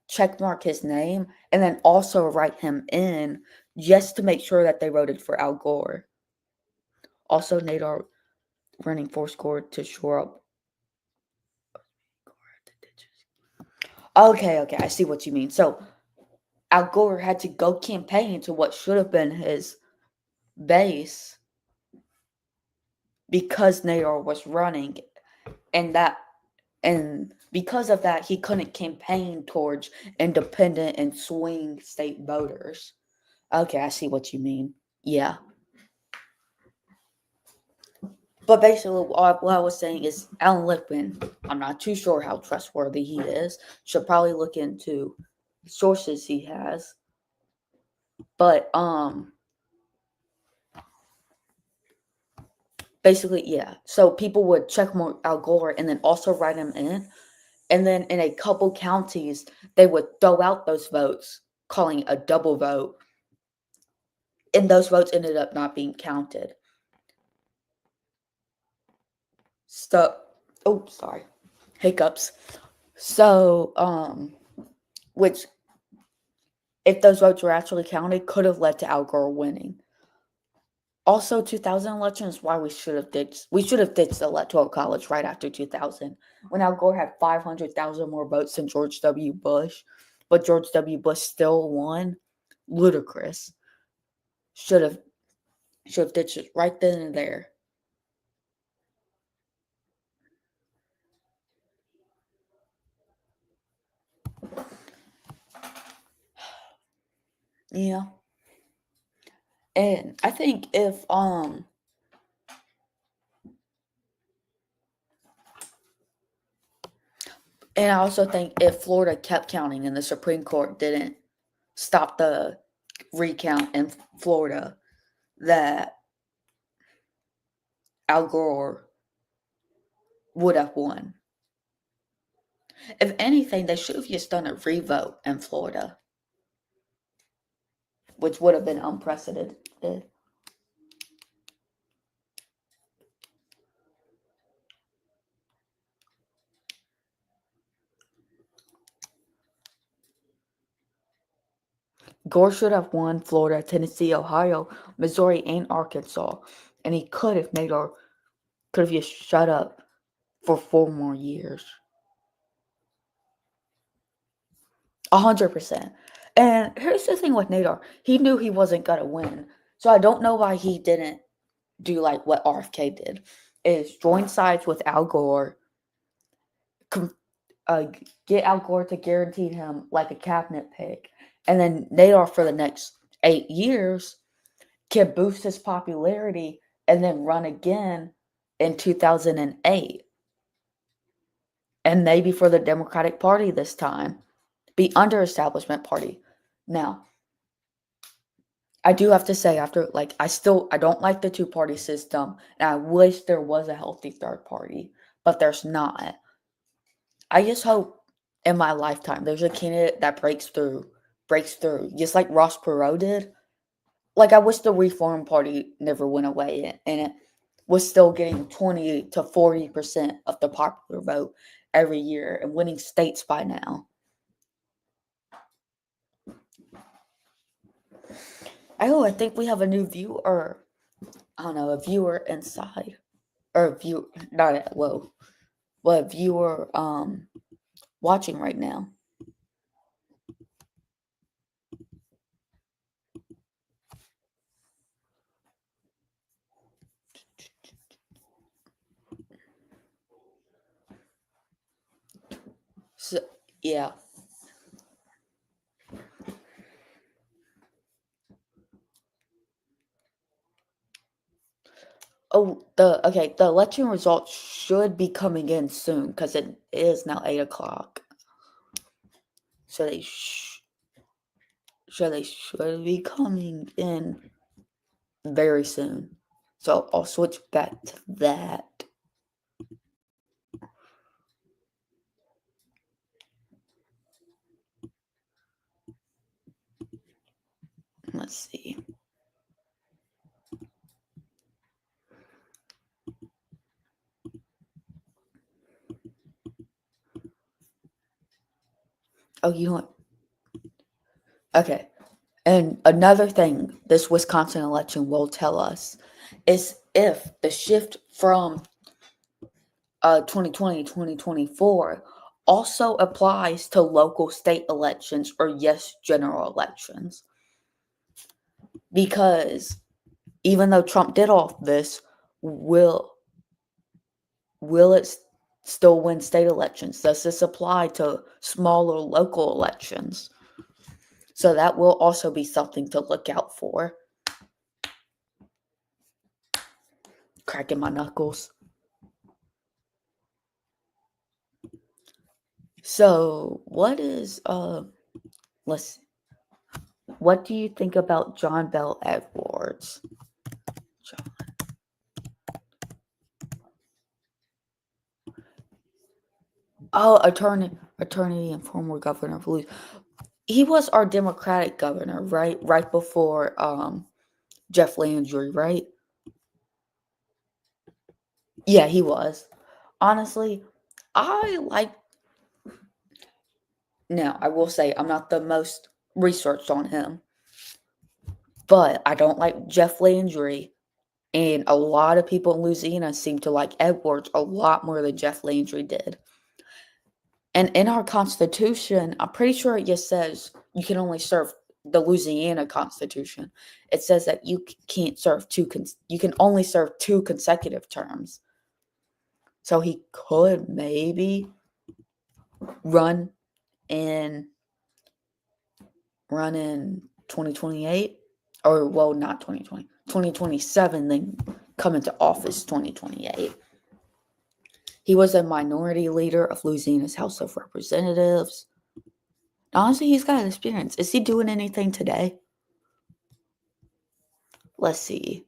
check mark his name and then also write him in just to make sure that they voted for Al Gore. Also, Nadar running for score to shore up. Okay, I see what you mean. So Al Gore had to go campaign to what should have been his base because Nadar was running, and because of that, he couldn't campaign towards independent and swing state voters. Okay, I see what you mean. Yeah. But basically, what I was saying is Alan Lippman, I'm not too sure how trustworthy he is. Should probably look into sources he has. But, basically, yeah. So people would check more Al Gore and then also write him in. And then in a couple counties, they would throw out those votes, calling a double vote. And those votes ended up not being counted. Sorry. Hiccups. So, which, if those votes were actually counted, could have led to Al Gore winning. Also, 2000 election is why we should have ditched the Electoral College right after 2000, when Al Gore had 500,000 more votes than George W. Bush, but George W. Bush still won. Ludicrous. Should have ditched it right then and there. Yeah. And I think if and I also think if Florida kept counting and the Supreme Court didn't stop the recount in Florida, that Al Gore would have won. If anything, they should have just done a revote in Florida, which would have been unprecedented. Gore should have won Florida, Tennessee, Ohio, Missouri, and Arkansas, and he could have made our Could have just shut up for 4 more years. 100%. And here's the thing with Nadar. He knew he wasn't going to win. So I don't know why he didn't do like what RFK did, is join sides with Al Gore, get Al Gore to guarantee him like a cabinet pick, and then Nadar for the next 8 years can boost his popularity and then run again in 2008. And maybe for the Democratic Party this time, be under establishment party. Now, I do have to say, after like I don't like the two-party system, and I wish there was a healthy third party, but there's not. I just hope in my lifetime there's a candidate that breaks through, just like Ross Perot did. Like I wish the Reform Party never went away, and it was still getting 20 to 40% of the popular vote every year and winning states by now. Oh, I think we have a new viewer. I don't know, a viewer inside. Or a viewer, not a, whoa. Well, a viewer watching right now. So, yeah. Oh, the election results should be coming in soon because it is now 8 o'clock. So they should be coming in very soon. So I'll switch back to that. Let's see. Oh, you know what? Okay. And another thing this Wisconsin election will tell us is if the shift from 2020 2024 also applies to local state elections or yes general elections, because even though Trump did all this, will it still win state elections? Does this apply to smaller local elections? So that will also be something to look out for. Cracking my knuckles. So what is what do you think about John Bell Edwards? Oh, attorney and former governor of Louisiana. He was our Democratic governor, right? Right before Jeff Landry, right? Yeah, he was. Honestly, I like. Now, I will say I'm not the most researched on him, but I don't like Jeff Landry, and a lot of people in Louisiana seem to like Edwards a lot more than Jeff Landry did. And in our Constitution, I'm pretty sure it just says you can only serve the Louisiana Constitution. It says that you can't serve you can only serve 2 consecutive terms. So he could maybe run in 2028, or well, not 2020, 2027, then come into office 2028. He was a minority leader of Louisiana's House of Representatives. Honestly, he's got experience. Is he doing anything today? Let's see.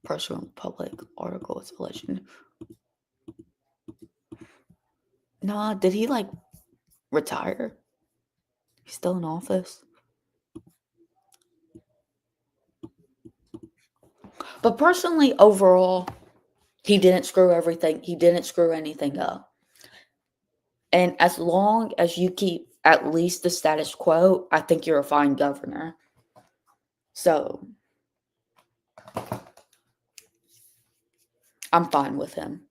Personal public articles election. Nah, did he like retire? He's still in office. But personally, overall, he didn't screw anything up. And as long as you keep at least the status quo, I think you're a fine governor. So, I'm fine with him.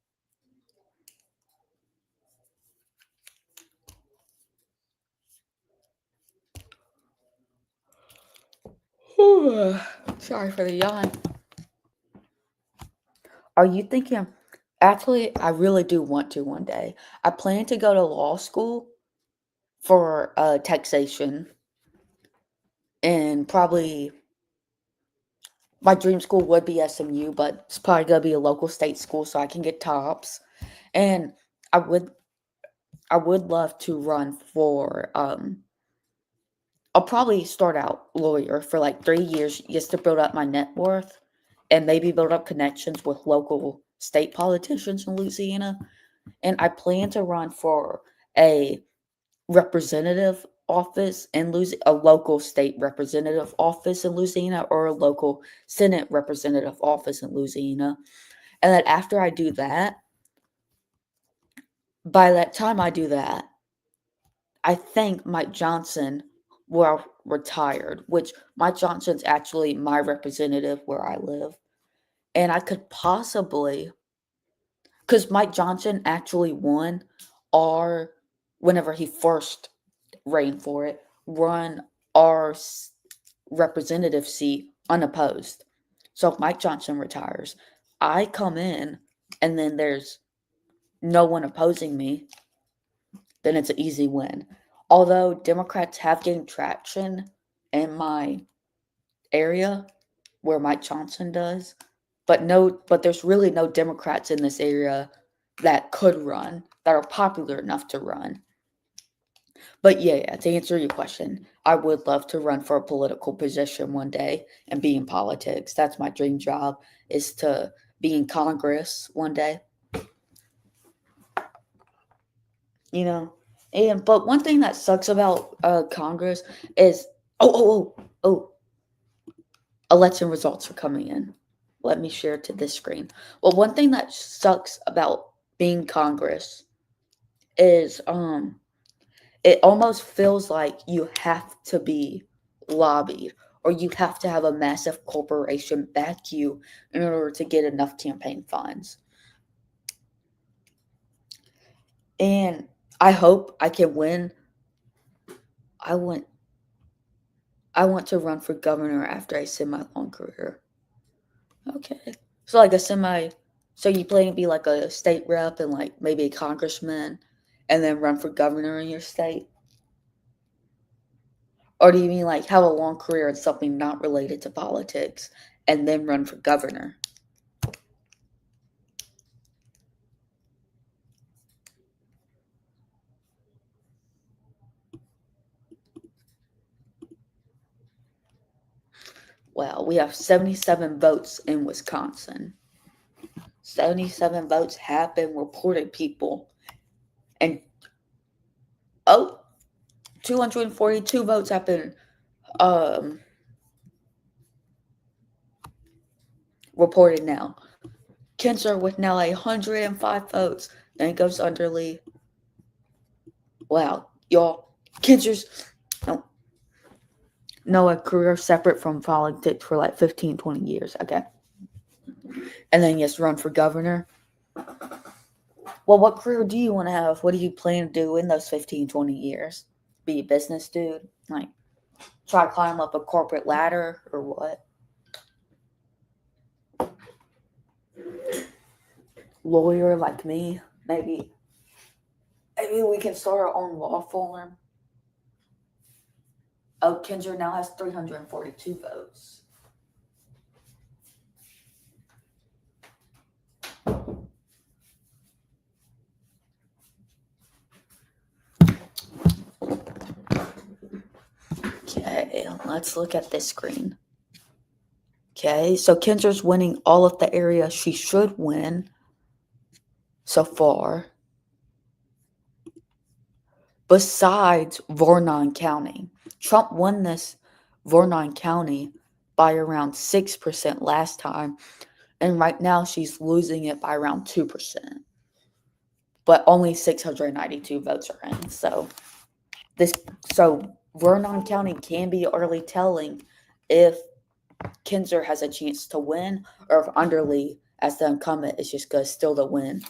Sorry for the yawn. Are you thinking? Actually, I really do want to one day. I plan to go to law school for taxation, and probably my dream school would be SMU, but it's probably gonna be a local state school so I can get tops. And I would I would love to run for I'll probably start out lawyer for like 3 years just to build up my net worth and maybe build up connections with local state politicians in Louisiana. And I plan to run for a representative office in Louisiana, a local state representative office in Louisiana, or a local Senate representative office in Louisiana. And then after I do that, by that time I do that, I think Mike Johnson will have retired, which Mike Johnson's actually my representative where I live. And I could possibly, because Mike Johnson actually won our, whenever he first ran for it, run our representative seat unopposed. So if Mike Johnson retires, I come in and then there's no one opposing me, then it's an easy win. Although Democrats have gained traction in my area where Mike Johnson does, but there's really no Democrats in this area that could run, that are popular enough to run. But yeah, to answer your question, I would love to run for a political position one day and be in politics. That's my dream job, is to be in Congress one day. You know, and but one thing that sucks about Congress is oh, election results are coming in. Let me share to this screen. Well, one thing that sucks about being Congress is it almost feels like you have to be lobbied or you have to have a massive corporation back you in order to get enough campaign funds. And I hope I can win. I want I want to run for governor after I end my long career. Okay. So like a semi so you plan to be like a state rep and like maybe a congressman and then run for governor in your state? Or do you mean like have a long career in something not related to politics and then run for governor? Well, we have 77 votes in Wisconsin. 77 votes have been reported, people. And oh, 242 votes have been reported now. Kinzer with now 105 votes. Then it goes Underly. Wow, y'all. Kinzer's no a career separate from politics for like 15, 20 years. Okay. And then yes, run for governor. Well, what career do you want to have? What do you plan to do in those 15, 20 years? Be a business dude? Like, try to climb up a corporate ladder or what? Lawyer like me? Maybe we can start our own law firm. Oh, Kinzer now has 342 votes. Okay, let's look at this screen. Okay, so Kinzer's winning all of the areas she should win so far. Besides Vernon County. Trump won this Vernon County by around 6% last time, and right now she's losing it by around 2%. But only 692 votes are in. So Vernon County can be early telling if Kinzer has a chance to win or if Underly as the incumbent is just going to steal the win.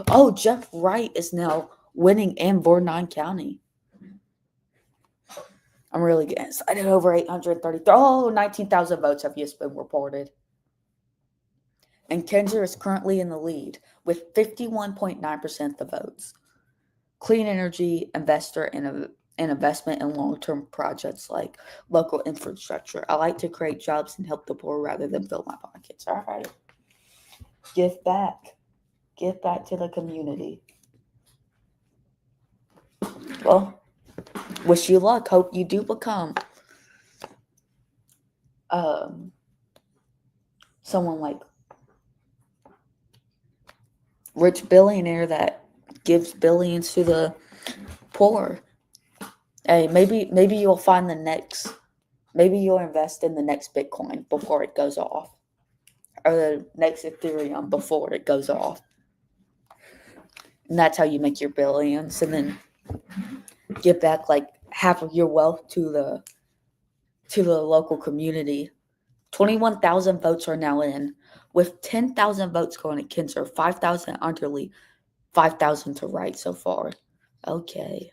Oh, Jeff Wright is now winning in Vernon County. I'm really getting excited. Over 830. Oh, 19,000 votes have just been reported. And Kinzer is currently in the lead with 51.9% of the votes. Clean energy investor and investment in long-term projects like local infrastructure. I like to create jobs and help the poor rather than fill my pockets. All right. Give back. Give back to the community. Well, wish you luck. Hope you do become someone like rich billionaire that gives billions to the poor. Hey, maybe you'll find the next. Maybe you'll invest in the next Bitcoin before it goes off, or the next Ethereum before it goes off. And that's how you make your billions, and then give back like half of your wealth to the local community. 21,000 votes are now in, with 10,000 votes going to Kinzer, 5,000 Underly, 5,000 to Wright so far. Okay.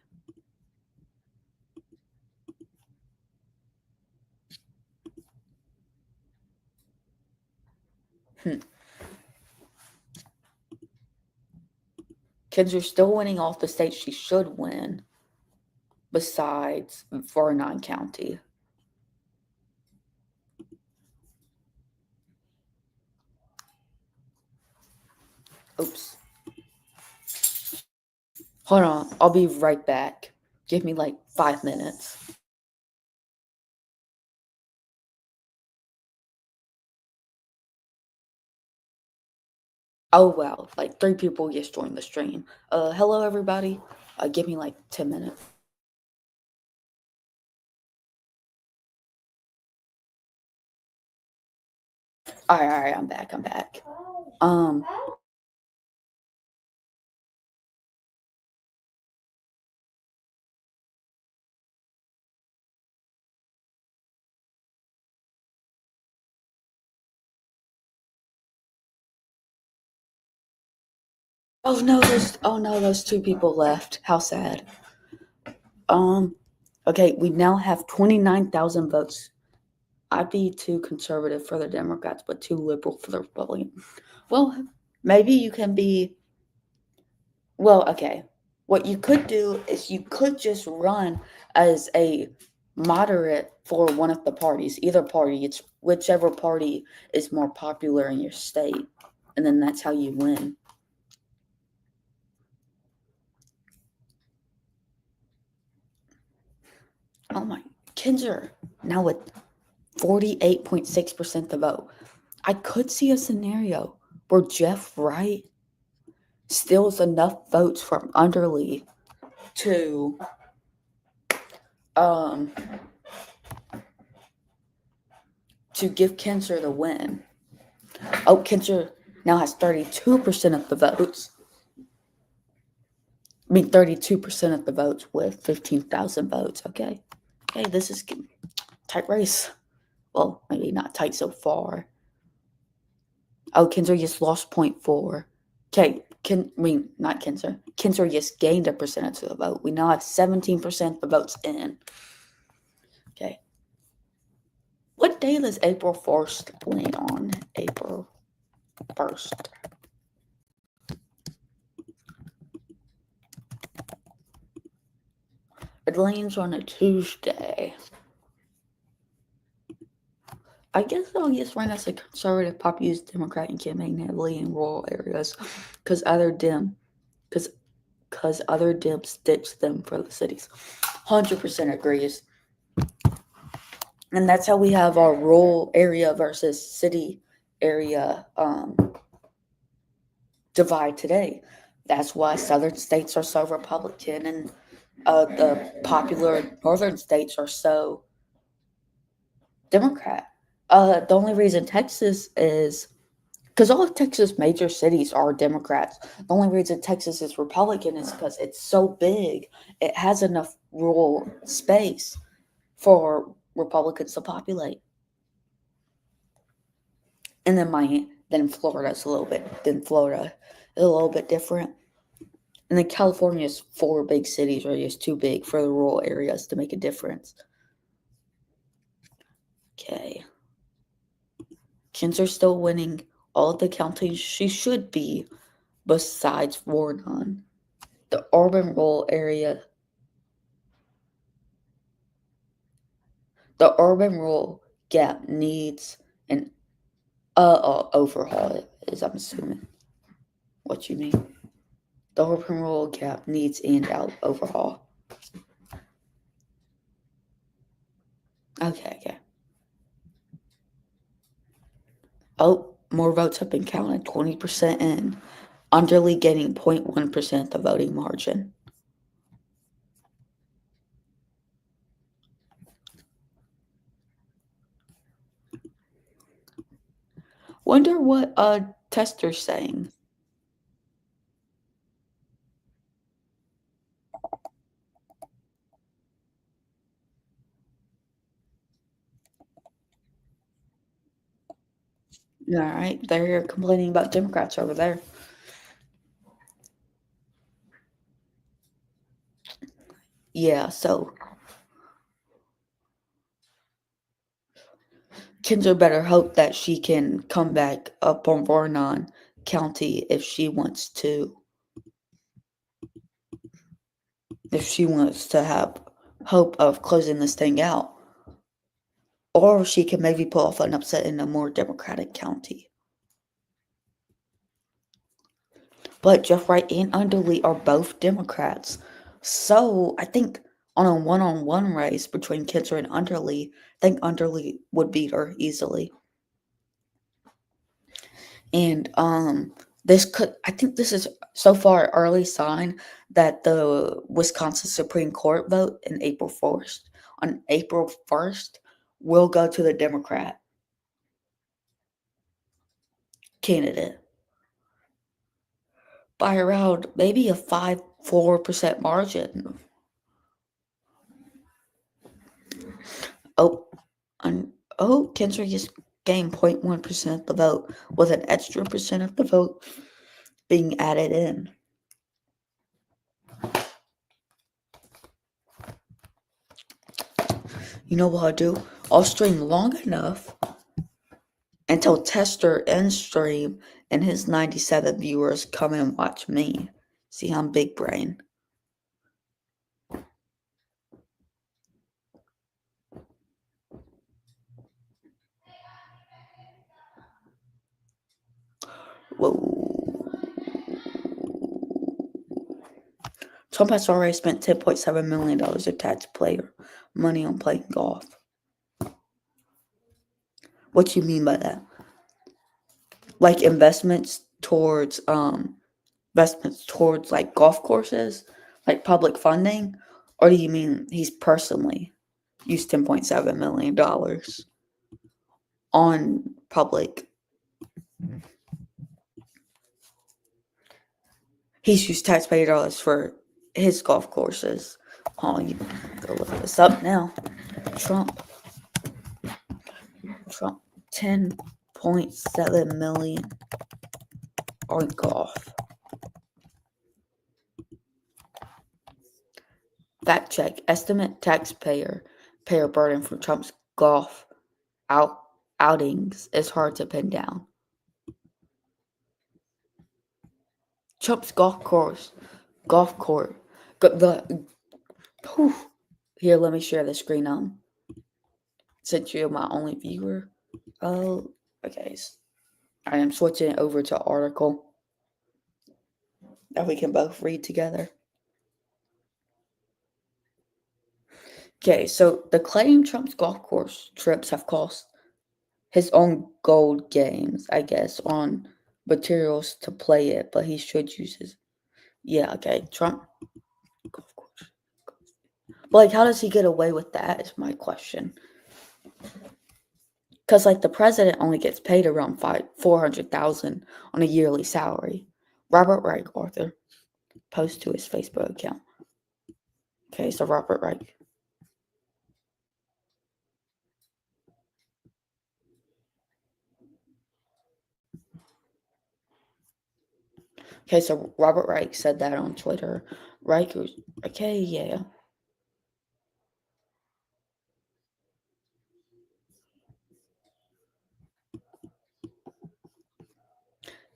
Kinzer's still winning off the states she should win, besides Vernon County. Oops. Hold on, I'll be right back. Give me like 5 minutes. Oh wow, like 3 people just joined the stream. Hello everybody. Give me like 10 minutes. Alright, I'm back. Oh no, those 2 people left. How sad. Okay, we now have 29,000 votes. I'd be too conservative for the Democrats, but too liberal for the Republicans. Well, maybe you can be. Well, okay. What you could do is you could just run as a moderate for one of the parties, either party. It's whichever party is more popular in your state, and then that's how you win. Oh my, Kinzer now with 48.6% the vote. I could see a scenario where Jeff Wright steals enough votes from Underly to give Kinzer the win. Oh, Kinzer now has 32% of the votes. 32% of the votes with 15,000 votes. Okay, this is a tight race. Well, maybe not tight so far. Oh, Kinzer just lost 0.4. Okay, not Kinzer. Kinzer just gained a percentage of the vote. We now have 17% of the votes in. Okay. What day does April 1st land on? April 1st. It lands on a Tuesday. I guess I'll just run as a conservative populist Democrat and campaign heavily in rural areas because other Dems ditch them for the cities. 100% agrees. And that's how we have our rural area versus city area divide today. That's why southern states are so Republican and the popular northern states are so Democrat. The only reason Texas is because all of Texas major cities are Democrats. The only reason Texas is Republican is because it's so big. It has enough rural space for Republicans to populate. And then Then Florida's a little bit. Then Florida is a little bit different. And then California's 4 big cities are just too big for the rural areas to make a difference. Okay. Kinzer still winning all of the counties she should be, besides Warnon. The urban rural area. The urban rural gap needs an overhaul, is I'm assuming. What you mean? The urban rural gap needs an overhaul. Okay. Oh, more votes have been counted. 20% in. Underly getting 0.1% the voting margin. Wonder what Tester's saying. All right, they're complaining about Democrats over there. Yeah, so Kinzer better hope that she can come back up on Vernon County if she wants to. If she wants to have hope of closing this thing out. Or she can maybe pull off an upset in a more Democratic county. But Jeff Wright and Underly are both Democrats. So I think on a one-on-one race between Kinzer and Underly, I think Underly would beat her easily. And I think this is so far an early sign that the Wisconsin Supreme Court vote on April 1st will go to the Democrat candidate by around maybe a 4% margin. Kinzer just gained 0.1% of the vote, with an extra percent of the vote being added in. You know what I'll do? I'll stream long enough until Tester ends stream and his 97 viewers come and watch me. See, I'm big brain. Whoa. Trump has already spent $10.7 million of taxpayer money on playing golf. What do you mean by that? Like investments towards like golf courses, like public funding, or do you mean he's personally used $10.7 million on public? He's used taxpayer dollars for his golf courses. Oh, you go look this up now. Trump, 10.7 million on golf. Fact check. Estimate taxpayer burden for Trump's golf outings is hard to pin down. Trump's golf court. Here, let me share the screen. Since you're my only viewer. Oh, okay. I am switching it over to article that we can both read together. Okay, so the claim Trump's golf course trips have cost his own gold games, I guess, on materials to play it, but he should use his. Yeah, okay, Trump golf course. But like, how does he get away with that? Is my question. Because like the president only gets paid around $400,000 on a yearly salary. Robert Reich, author, post to his Facebook account. Okay, so Robert Reich. Okay, so Robert Reich said that on Twitter. Reich was okay, yeah.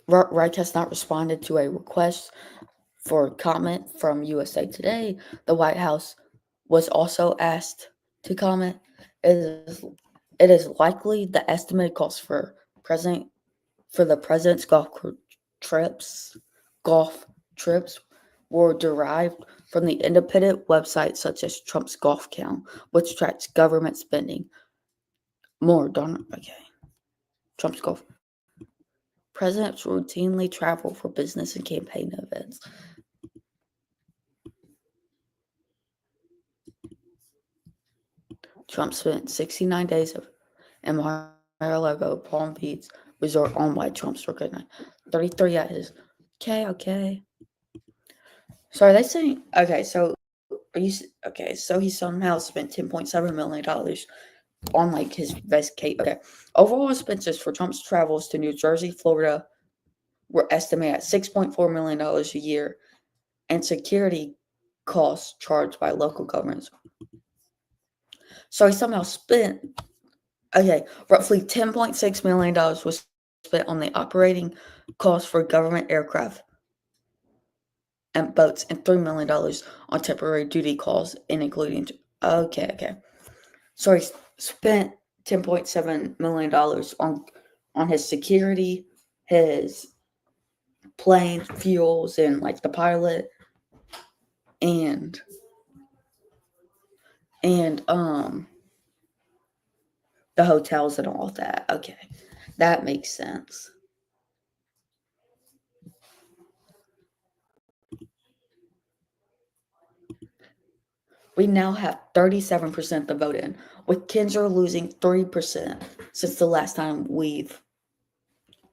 Reich has not responded to a request for comment from USA Today. The White House was also asked to comment. It is, it is likely the estimated cost for the president's trips golf trips were derived from the independent websites such as Trump's Golf Count, which tracks government spending. More Donald okay. Trump's golf. Presidents routinely travel for business and campaign events. Trump spent 69 days in Mar-a-Lago, Palm Beach resort on White Trump's recognized 33 at his. Okay. So are they saying okay? So are you okay? So he somehow spent $10.7 million on like his vacation. Okay, overall expenses for Trump's travels to New Jersey, Florida were estimated at $6.4 million a year, and security costs charged by local governments. So he somehow spent roughly $10.6 million was spent on the operating costs for government aircraft and boats, and $3 million on temporary duty calls, and including. Okay. So he spent $10.7 million on his security, his plane fuels, and like the pilot, and the hotels and all that. Okay, that makes sense. We now have 37% the vote in, with Kinzer losing 3% since the last time we've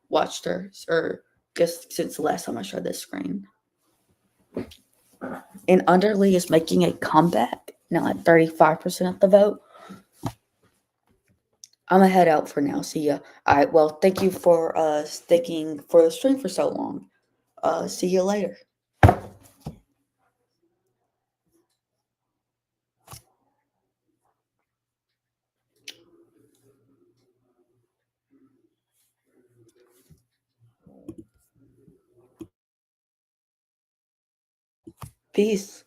watched her, or just since the last time I showed this screen. And Underly is making a comeback, now at 35% of the vote. I'm gonna head out for now. See ya. All right. Well, thank you for sticking for the stream for so long. See you later. Peace.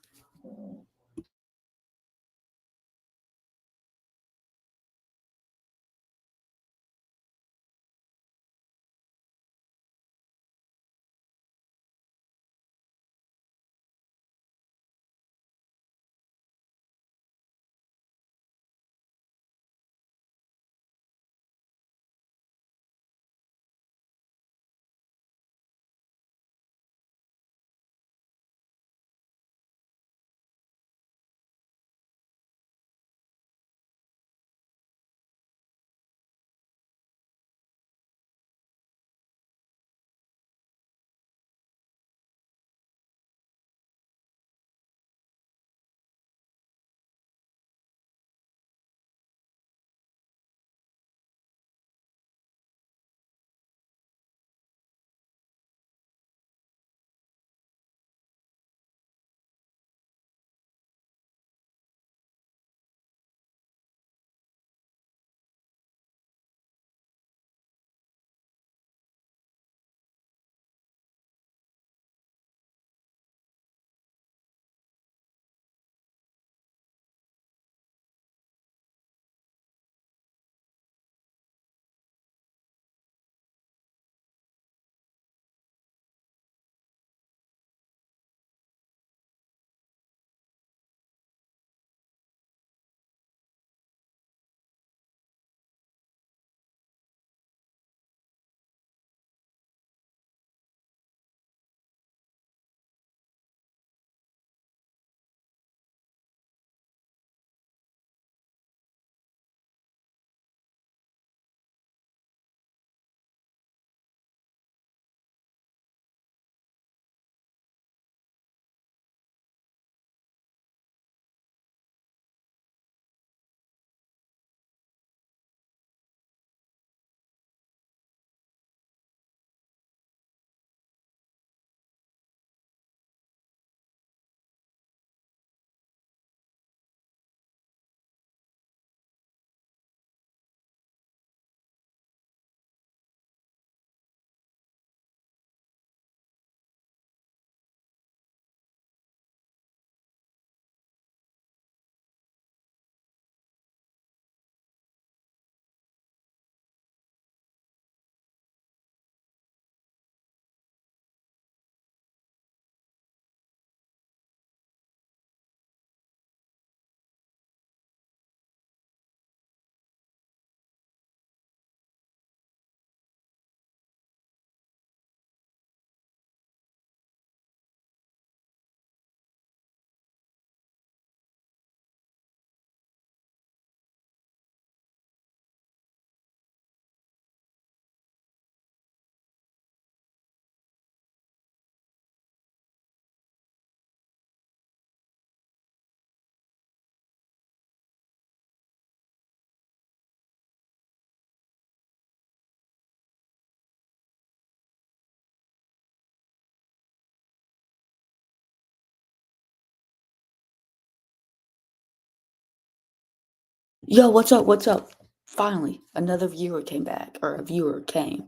Yo, what's up? What's up? Finally, another viewer came back, or a viewer came.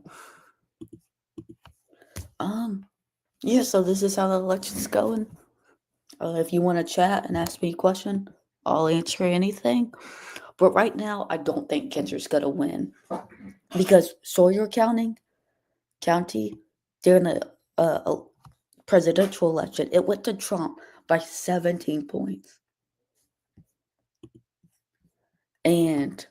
Um, yeah, so this is how the election's going. If you want to chat and ask me a question, I'll answer anything. But right now, I don't think Kinser's gonna win because Sawyer County, during the presidential election, it went to Trump by 17 points. And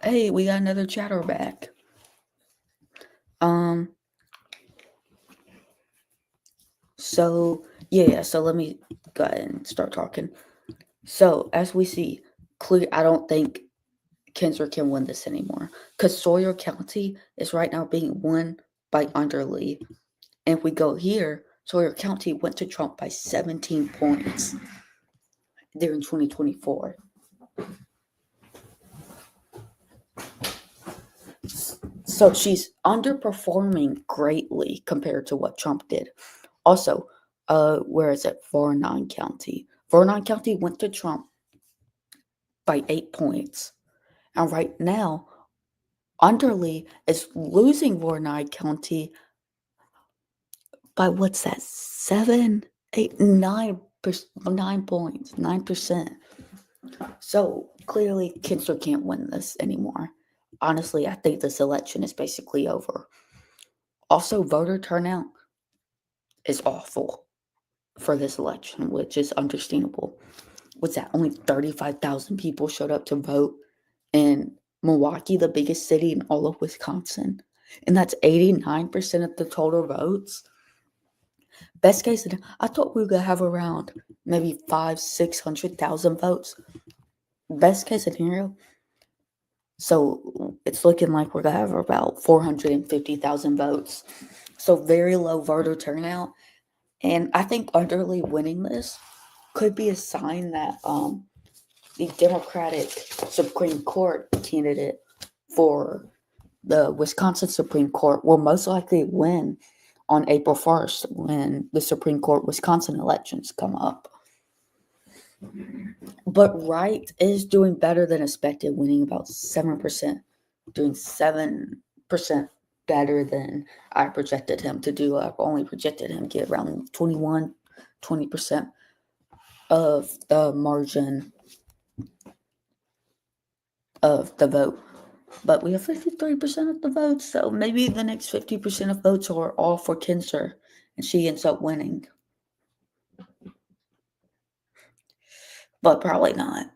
hey, we got another chatter back. Um, so yeah, so let me go ahead and start talking. So as we see, I don't think Kinzer can win this anymore because Sawyer County is right now being won by Underly. And if we go here, Sawyer County went to Trump by 17 points during 2024. So she's underperforming greatly compared to what Trump did. Also, where is it? Vernon County. Vernon County went to Trump by 8 points. And right now, Underly is losing Vernon County by what's that? 7, 8, 9 points, 9%. So clearly, Kinster can't win this anymore. Honestly, I think this election is basically over. Also, voter turnout is awful for this election, which is understandable. What's that? Only 35,000 people showed up to vote in Milwaukee, the biggest city in all of Wisconsin. And that's 89% of the total votes. Best case scenario, I thought we were gonna have around maybe 600,000 votes. Best case scenario, so it's looking like we're gonna have about 450,000 votes. So very low voter turnout, and I think Underly winning this could be a sign that the Democratic Supreme Court candidate for the Wisconsin Supreme Court will most likely win on April 1st when the Supreme Court Wisconsin elections come up. But Wright is doing better than expected, winning about 7%, doing 7% better than I projected him to do. I've only projected him to get around 20% of the margin of the vote. But we have 53% of the votes, so maybe the next 50% of votes are all for Kinser, and she ends up winning. But probably not.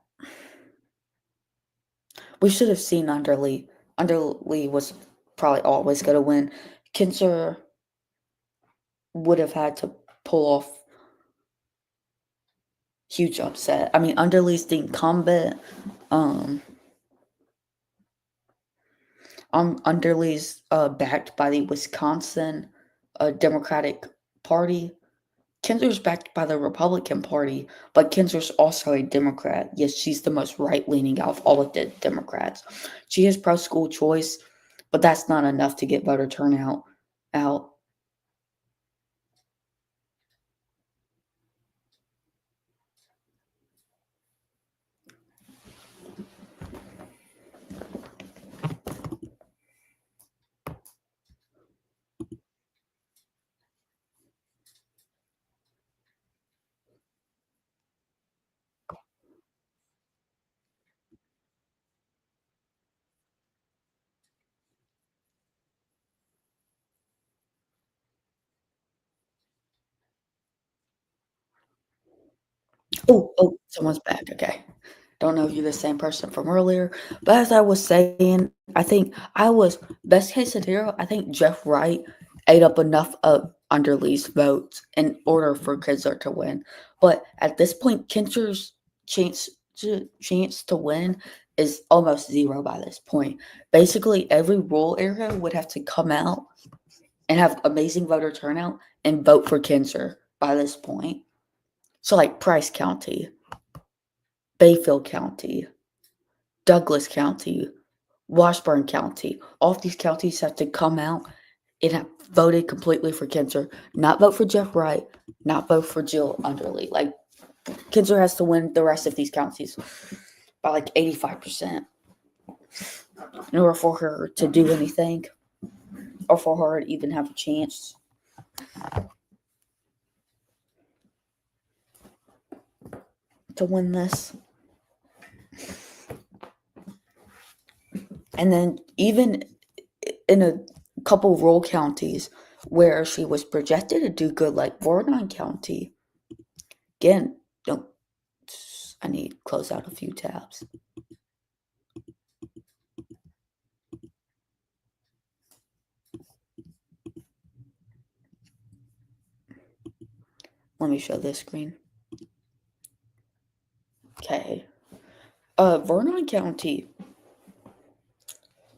We should have seen Underly. Underly was probably always going to win. Kinser would have had to pull off huge upset. I mean, Underly's the incumbent. Underly's backed by the Wisconsin Democratic Party. Kinser's backed by the Republican Party, but Kinser's also a Democrat. Yes, she's the most right-leaning out of all of the Democrats. She is pro-school choice, but that's not enough to get voter turnout out. Oh, someone's back. Okay. Don't know if you're the same person from earlier, but as I was saying, I think I was best case scenario. I think Jeff Wright ate up enough of Underlee's votes in order for Kinzer to win. But at this point, Kinzer's chance chance to win is almost zero by this point. Basically, every rural area would have to come out and have amazing voter turnout and vote for Kinzer by this point. So, like Price County, Bayfield County, Douglas County, Washburn County, all of these counties have to come out and have voted completely for Kinzer, not vote for Jeff Wright, not vote for Jill Underly. Like, Kinzer has to win the rest of these counties by like 85% in order for her to do anything or for her to even have a chance to win this. And then, even in a couple rural counties where she was projected to do good, like Vernon County, again, don't I need to close out a few tabs. Let me show this screen. Okay. Vernon County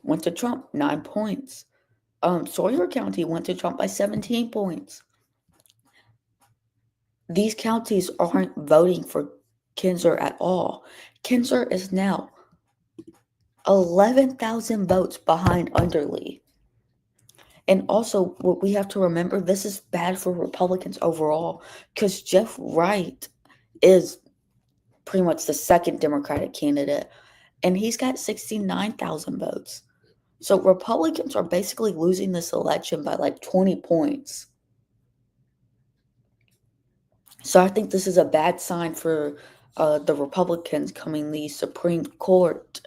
went to Trump 9 points. Sawyer County went to Trump by 17 points. These counties aren't voting for Kinzer at all. Kinzer is now 11,000 votes behind Underly. And also, what we have to remember, this is bad for Republicans overall because Jeff Wright is pretty much the second Democratic candidate, and he's got 69,000 votes. So Republicans are basically losing this election by like 20 points. So I think this is a bad sign for the Republicans coming the Supreme Court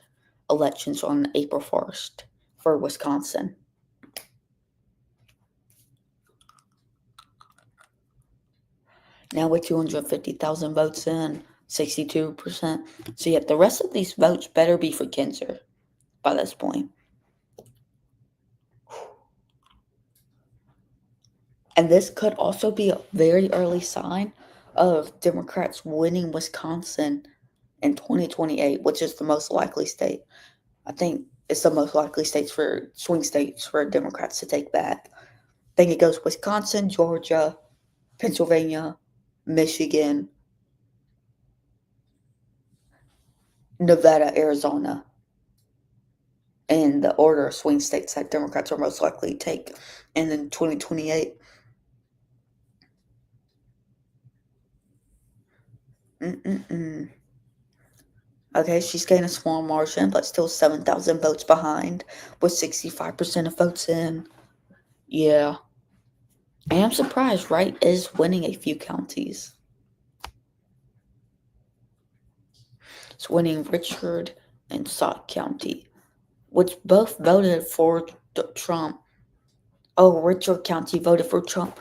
elections on April 1st for Wisconsin. Now with 250,000 votes in, 62%. So yeah, the rest of these votes better be for Kinzer by this point. And this could also be a very early sign of Democrats winning Wisconsin in 2028, which is the most likely state. I think it's the most likely swing states for Democrats to take back. I think it goes Wisconsin, Georgia, Pennsylvania, Michigan, Nevada, Arizona, and the order of swing states that Democrats are most likely to take. And then 2028. Okay, she's gained a small margin, but still 7,000 votes behind, with 65% of votes in. Yeah. I am surprised Wright is winning a few counties. It's winning Richard and Sauk County, which both voted for Trump. Oh, Richard County voted for Trump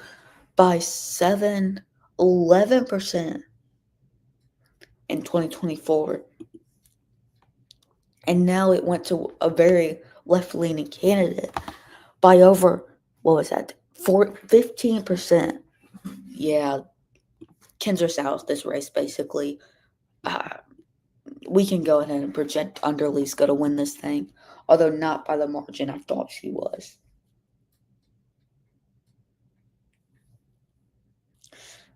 by 11% in 2024. And now it went to a very left-leaning candidate by over, what was that, 15%. Yeah, Kinzer's out of this race, basically. We can go ahead and project Underly's going to win this thing, although not by the margin I thought she was.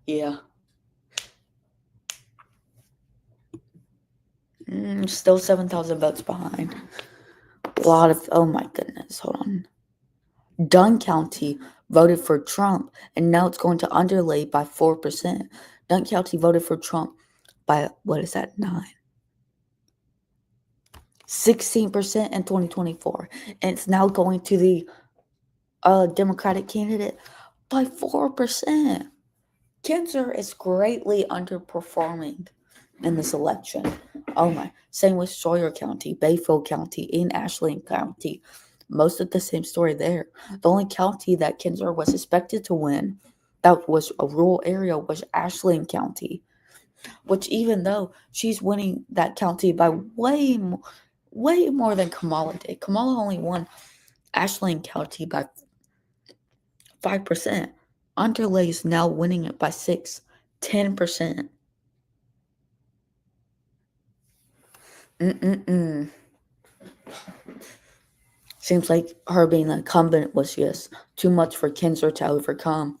Yeah. Still 7,000 votes behind. A lot of, oh my goodness, hold on. Dunn County voted for Trump, and now it's going to underlay by 4%. Dunn County voted for Trump by, what is that, 16% in 2024. And it's now going to the Democratic candidate by 4%. Kinzer is greatly underperforming in this election. Oh my. Same with Sawyer County, Bayfield County, and Ashland County. Most of the same story there. The only county that Kinzer was expected to win that was a rural area was Ashland County, which even though she's winning that county by way more than Kamala did. Kamala only won Ashland County by 5%. Underlay is now winning it by 10%. Mm-mm-mm. Seems like her being the incumbent was just too much for Kinzer to overcome.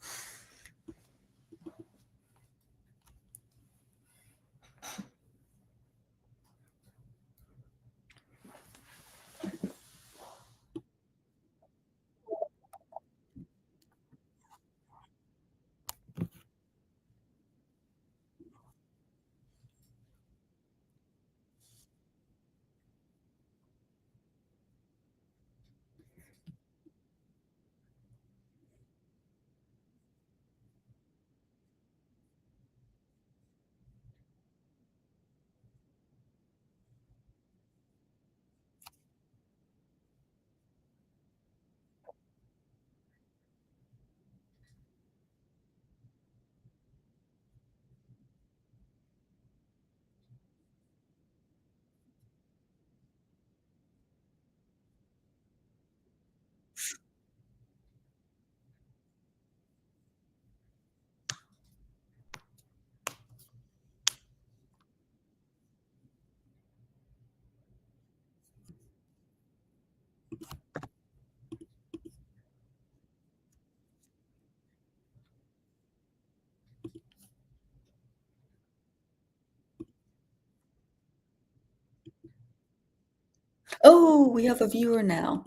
Oh, we have a viewer now.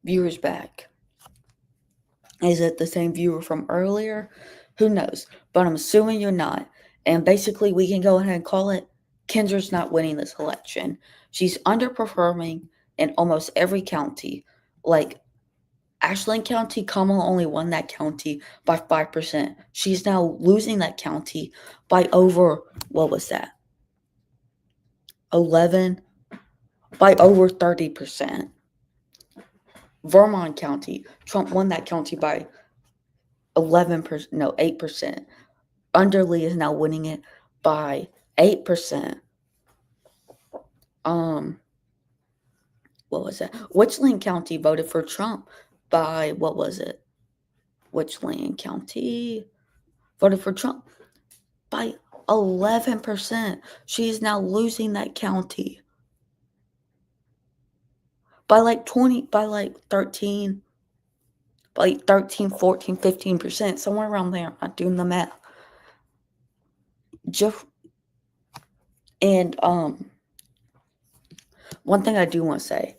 Viewer's back. Is it the same viewer from earlier? Who knows? But I'm assuming you're not. And basically, we can go ahead and call it Kinzer's not winning this election. She's underperforming in almost every county. Like Ashland County, Kamala only won that county by 5%. She's now losing that county by over, what was that? 11? By over 30%. Vermont County, Trump won that county by 11%, no, 8%. Underly is now winning it by 8%. What was that? Richland County voted for Trump by, what was it? Richland County voted for Trump by 11%. She's now losing that county by like 20, by like 13, by like 13, 14, 15%, somewhere around there. I'm not doing the math. Jeff, and one thing I do want to say,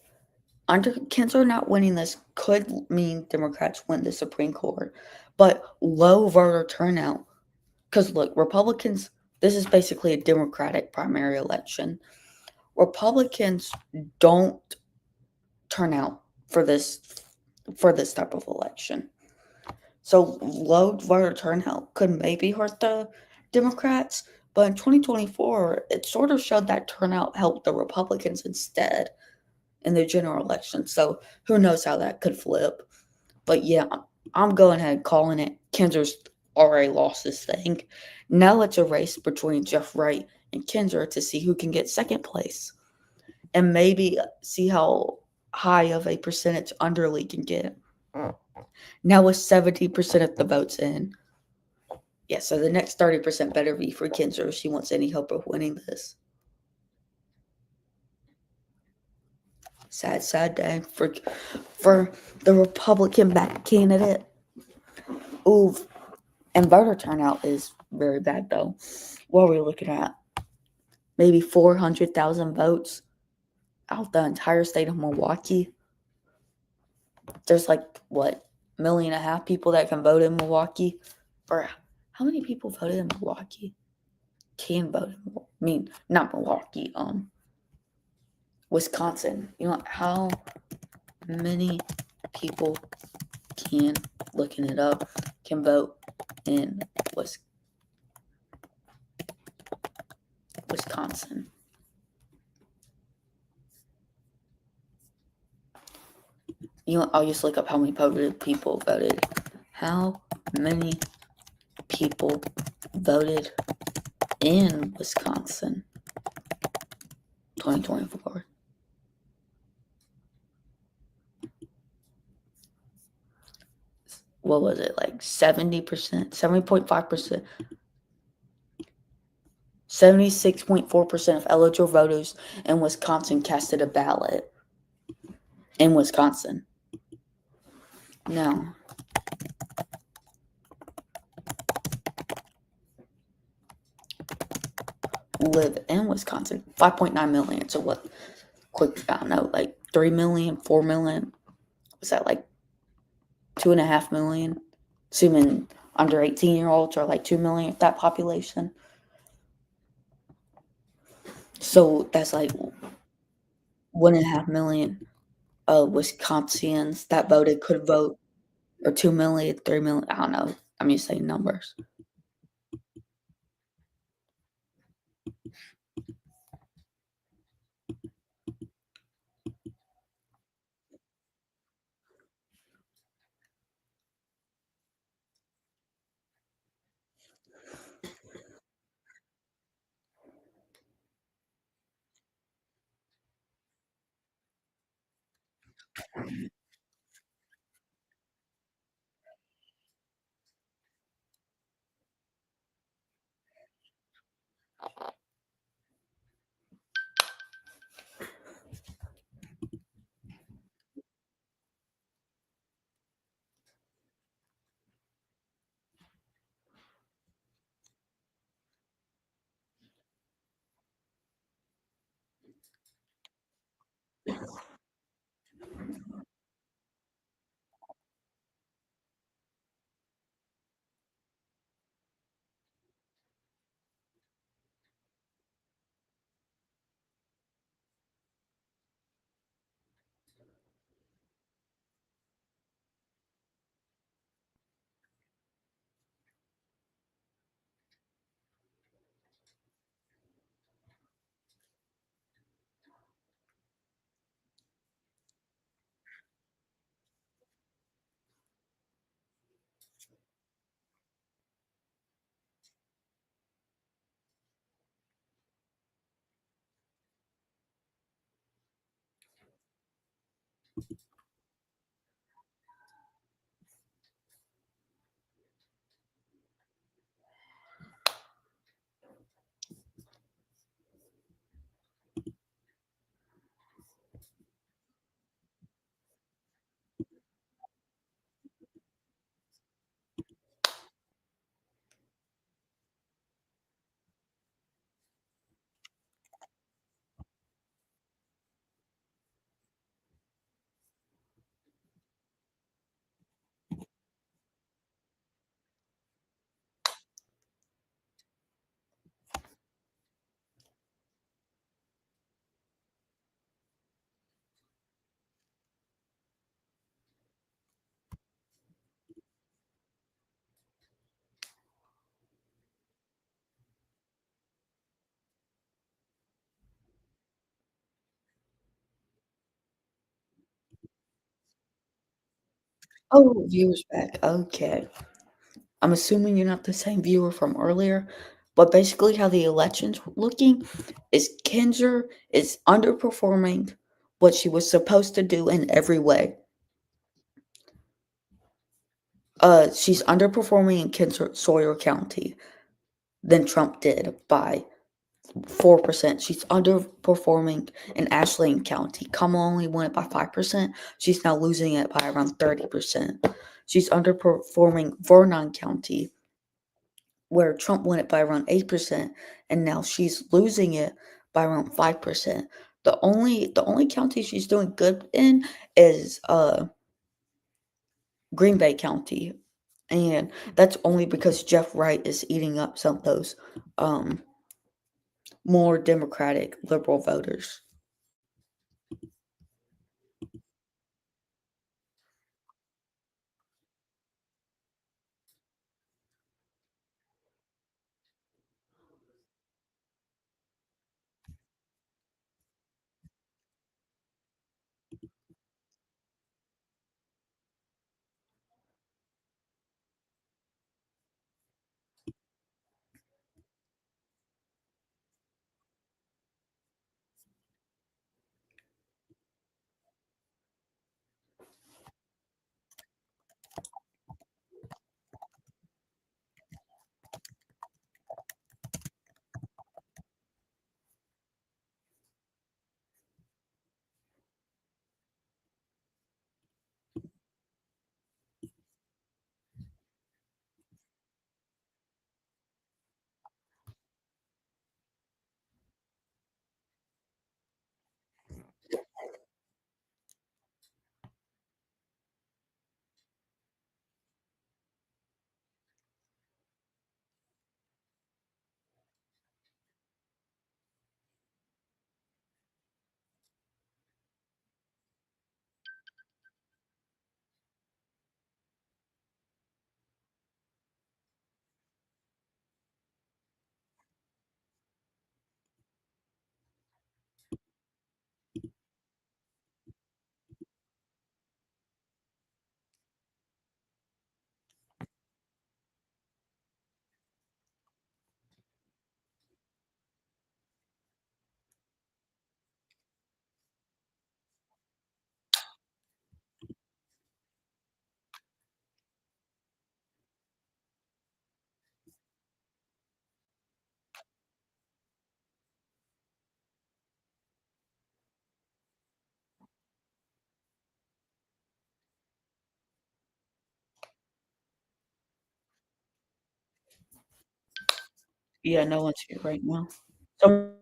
Kinzer not winning this could mean Democrats win the Supreme Court, but low voter turnout. Because look, Republicans, this is basically a Democratic primary election. Republicans don't turn out for this type of election. So low voter turnout could maybe hurt the Democrats, but in 2024, it sort of showed that turnout helped the Republicans instead in the general election. So who knows how that could flip. But yeah, I'm going ahead calling it. Kinzer's already lost this thing. Now it's a race between Jeff Wright and Kinzer to see who can get second place. And maybe see how high of a percentage Underly can get. Now with 70% of the votes in. Yeah, so the next 30% better be for Kinzer if she wants any hope of winning this. Sad day for the Republican backed candidate. Ooh, And voter turnout is very bad, though. What are we looking at? Maybe 400,000 votes out the entire state of Milwaukee. There's like, what, 1.5 million people that can vote in Milwaukee? Or how many people voted in Milwaukee? Can vote in Milwaukee. I mean, not Milwaukee, Wisconsin. You know, how many people can, looking it up, can vote in Wisconsin? You know, I'll just look up how many people voted. How many people voted in Wisconsin 2024? What was it, like 70%, 70.5%, 76.4% of eligible voters in Wisconsin casted a ballot in Wisconsin. Now, live in Wisconsin, 5.9 million. So what, quick, I don't know, like 3 million, 4 million? Was that like 2.5 million? Assuming under 18-year-olds are like 2 million of that population. So that's like 1.5 million Wisconsians that voted could vote, or 2 million, 3 million. I don't know. I'm just saying numbers. Oh, viewers back. Okay. I'm assuming you're not the same viewer from earlier, but basically how the election's looking is Kinzer is underperforming what she was supposed to do in every way. She's underperforming in Kinzer Sawyer County than Trump did by 4%. She's underperforming in Ashland County. Kamala only won it by 5%. She's now losing it by around 30%. She's underperforming Vernon County where Trump won it by around 8%, and now she's losing it by around 5%. The only county she's doing good in is Green Bay County, and that's only because Jeff Wright is eating up some of those um, more Democratic liberal voters. Yeah, no one's here right now. So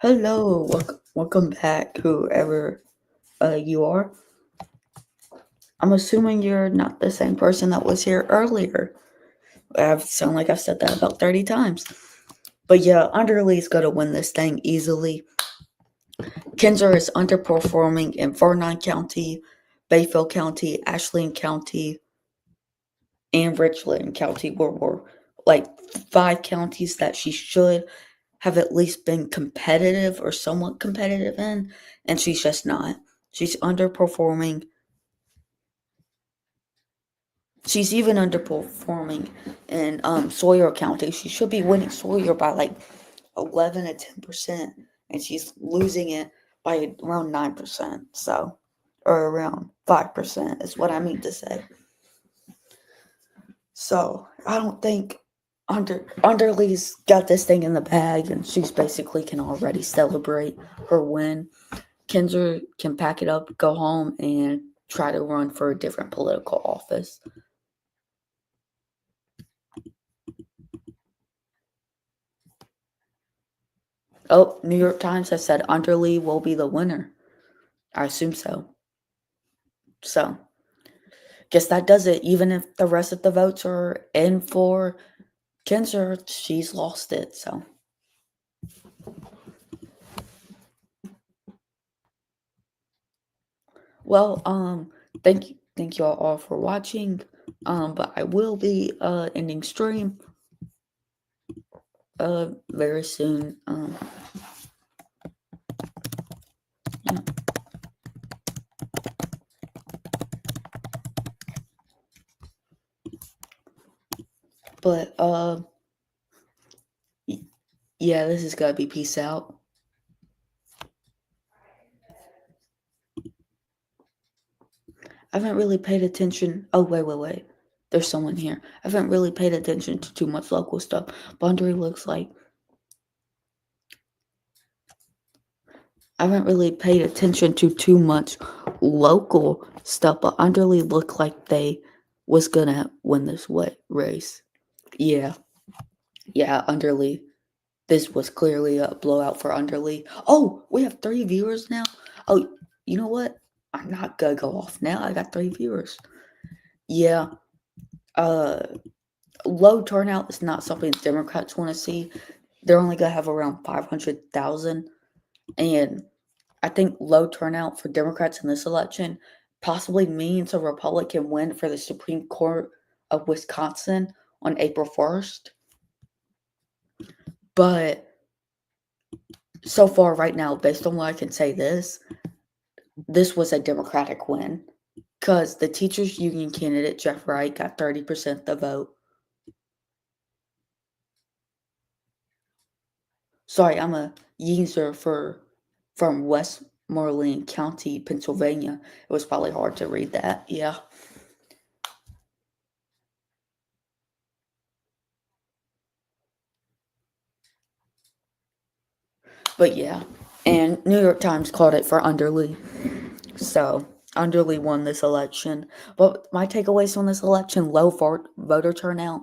hello, welcome back, whoever you are. I'm assuming you're not the same person that was here earlier. I sound like I've said that about 30 times. But yeah, Underley's going to win this thing easily. Kinzer is underperforming in Vernon County, Bayfield County, Ashland County, and Richland County, where we're like 5 counties that she should have at least been competitive or somewhat competitive in, and she's just not. She's underperforming. She's even underperforming in Sawyer County. She should be winning Sawyer by like 11 to 10%, and she's losing it by around 9%. So, or around 5% is what I mean to say. So, I don't think Underley's got this thing in the bag, and she's basically can already celebrate her win. Kinzer can pack it up, go home, and try to run for a different political office. Oh, New York Times has said Underly will be the winner. I assume so. So, guess that does it. Even if the rest of the votes are in for Kinzer, she's lost it. So, well, thank you all for watching. But I will be ending stream very soon. Yeah. But yeah, this is gonna be peace out. I haven't really paid attention. Oh, wait. There's someone here. I haven't really paid attention to too much local stuff. Boundary looks like I haven't really paid attention to too much local stuff, but Underly looked like they was gonna win this race. Yeah, Underly. This was clearly a blowout for Underly. Oh, we have 3 viewers now. Oh, you know what? I'm not gonna go off now. I got 3 viewers. Yeah. Low turnout is not something Democrats want to see. They're only gonna have around 500,000, and I think low turnout for Democrats in this election possibly means a Republican win for the Supreme Court of Wisconsin on April 1st. But so far, right now, based on what I can say, this was a Democratic win because the teachers union candidate Jeff Wright got 30% of the vote. Sorry, I'm a user from Westmoreland County, Pennsylvania. It was probably hard to read that. Yeah. But yeah. And New York Times called it for Underly. So Underly won this election. But my takeaways on this election, low voter turnout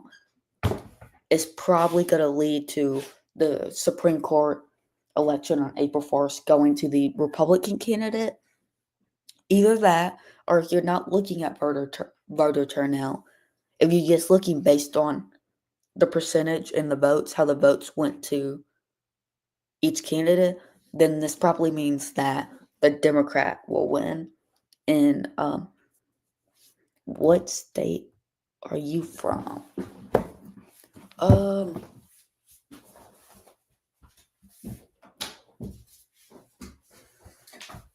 is probably going to lead to the Supreme Court election on April 1st going to the Republican candidate. Either that, or if you're not looking at voter turnout, if you're just looking based on the percentage and the votes, how the votes went to each candidate, then this probably means that the Democrat will win. And what state are you from? Um,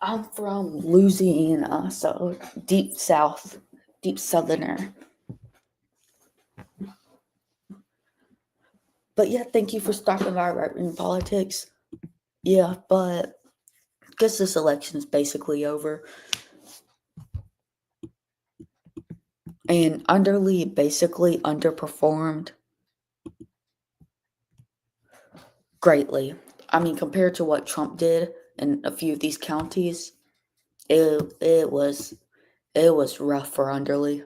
I'm from Louisiana, so deep south, deep southerner. But yeah, thank you for stopping by Right Wing Politics. Yeah, but I guess this election's basically over. And Underly basically underperformed greatly. I mean, compared to what Trump did in a few of these counties, it was rough for Underly.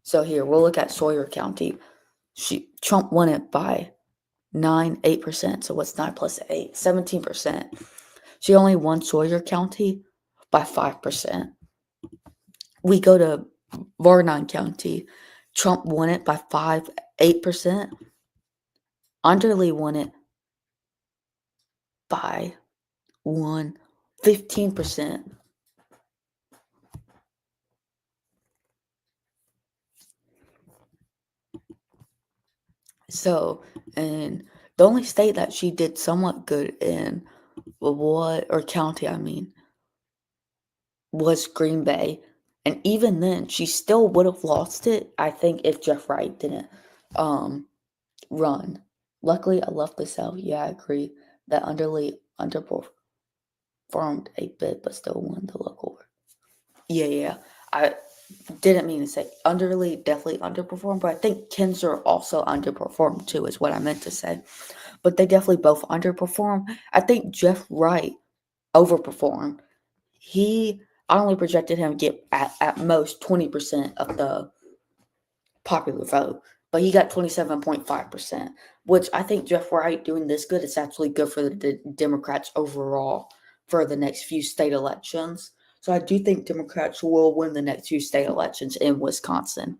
So here we'll look at Sawyer County. Trump won it by 8%. So what's 9 plus 8? 17%. She only won Sawyer County by 5%. We go to Varnon County. Trump won it by 8%. Underly won it by 15%. So, and the only state that she did somewhat good in, or county, I mean, was Green Bay. And even then, she still would have lost it, I think, if Jeff Wright didn't run. Luckily, I left the South. Yeah, I agree that Underly underperformed a bit, but still won the local. Yeah. I didn't mean to say Underly definitely underperformed, but I think Kinzer also underperformed too, is what I meant to say. But they definitely both underperformed. I think Jeff Wright overperformed. I only projected him to get at most 20% of the popular vote. but he got 27.5%, which I think Jeff Wright doing this good is actually good for the Democrats overall for the next few state elections. So I do think Democrats will win the next few state elections in Wisconsin.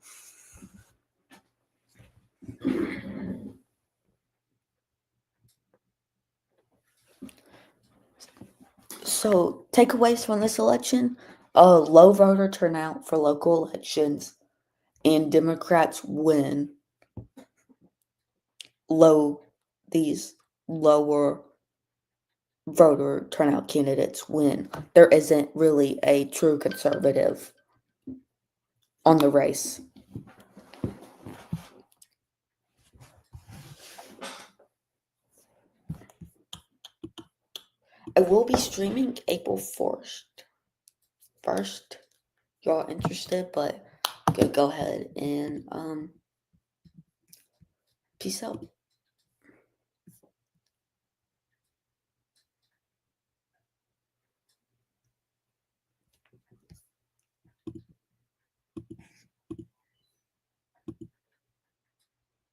So takeaways from this election: low voter turnout for local elections, and Democrats win. These lower voter turnout candidates win. There isn't really a true conservative on the race. I will be streaming April 1st. Y'all interested, but go ahead and peace out.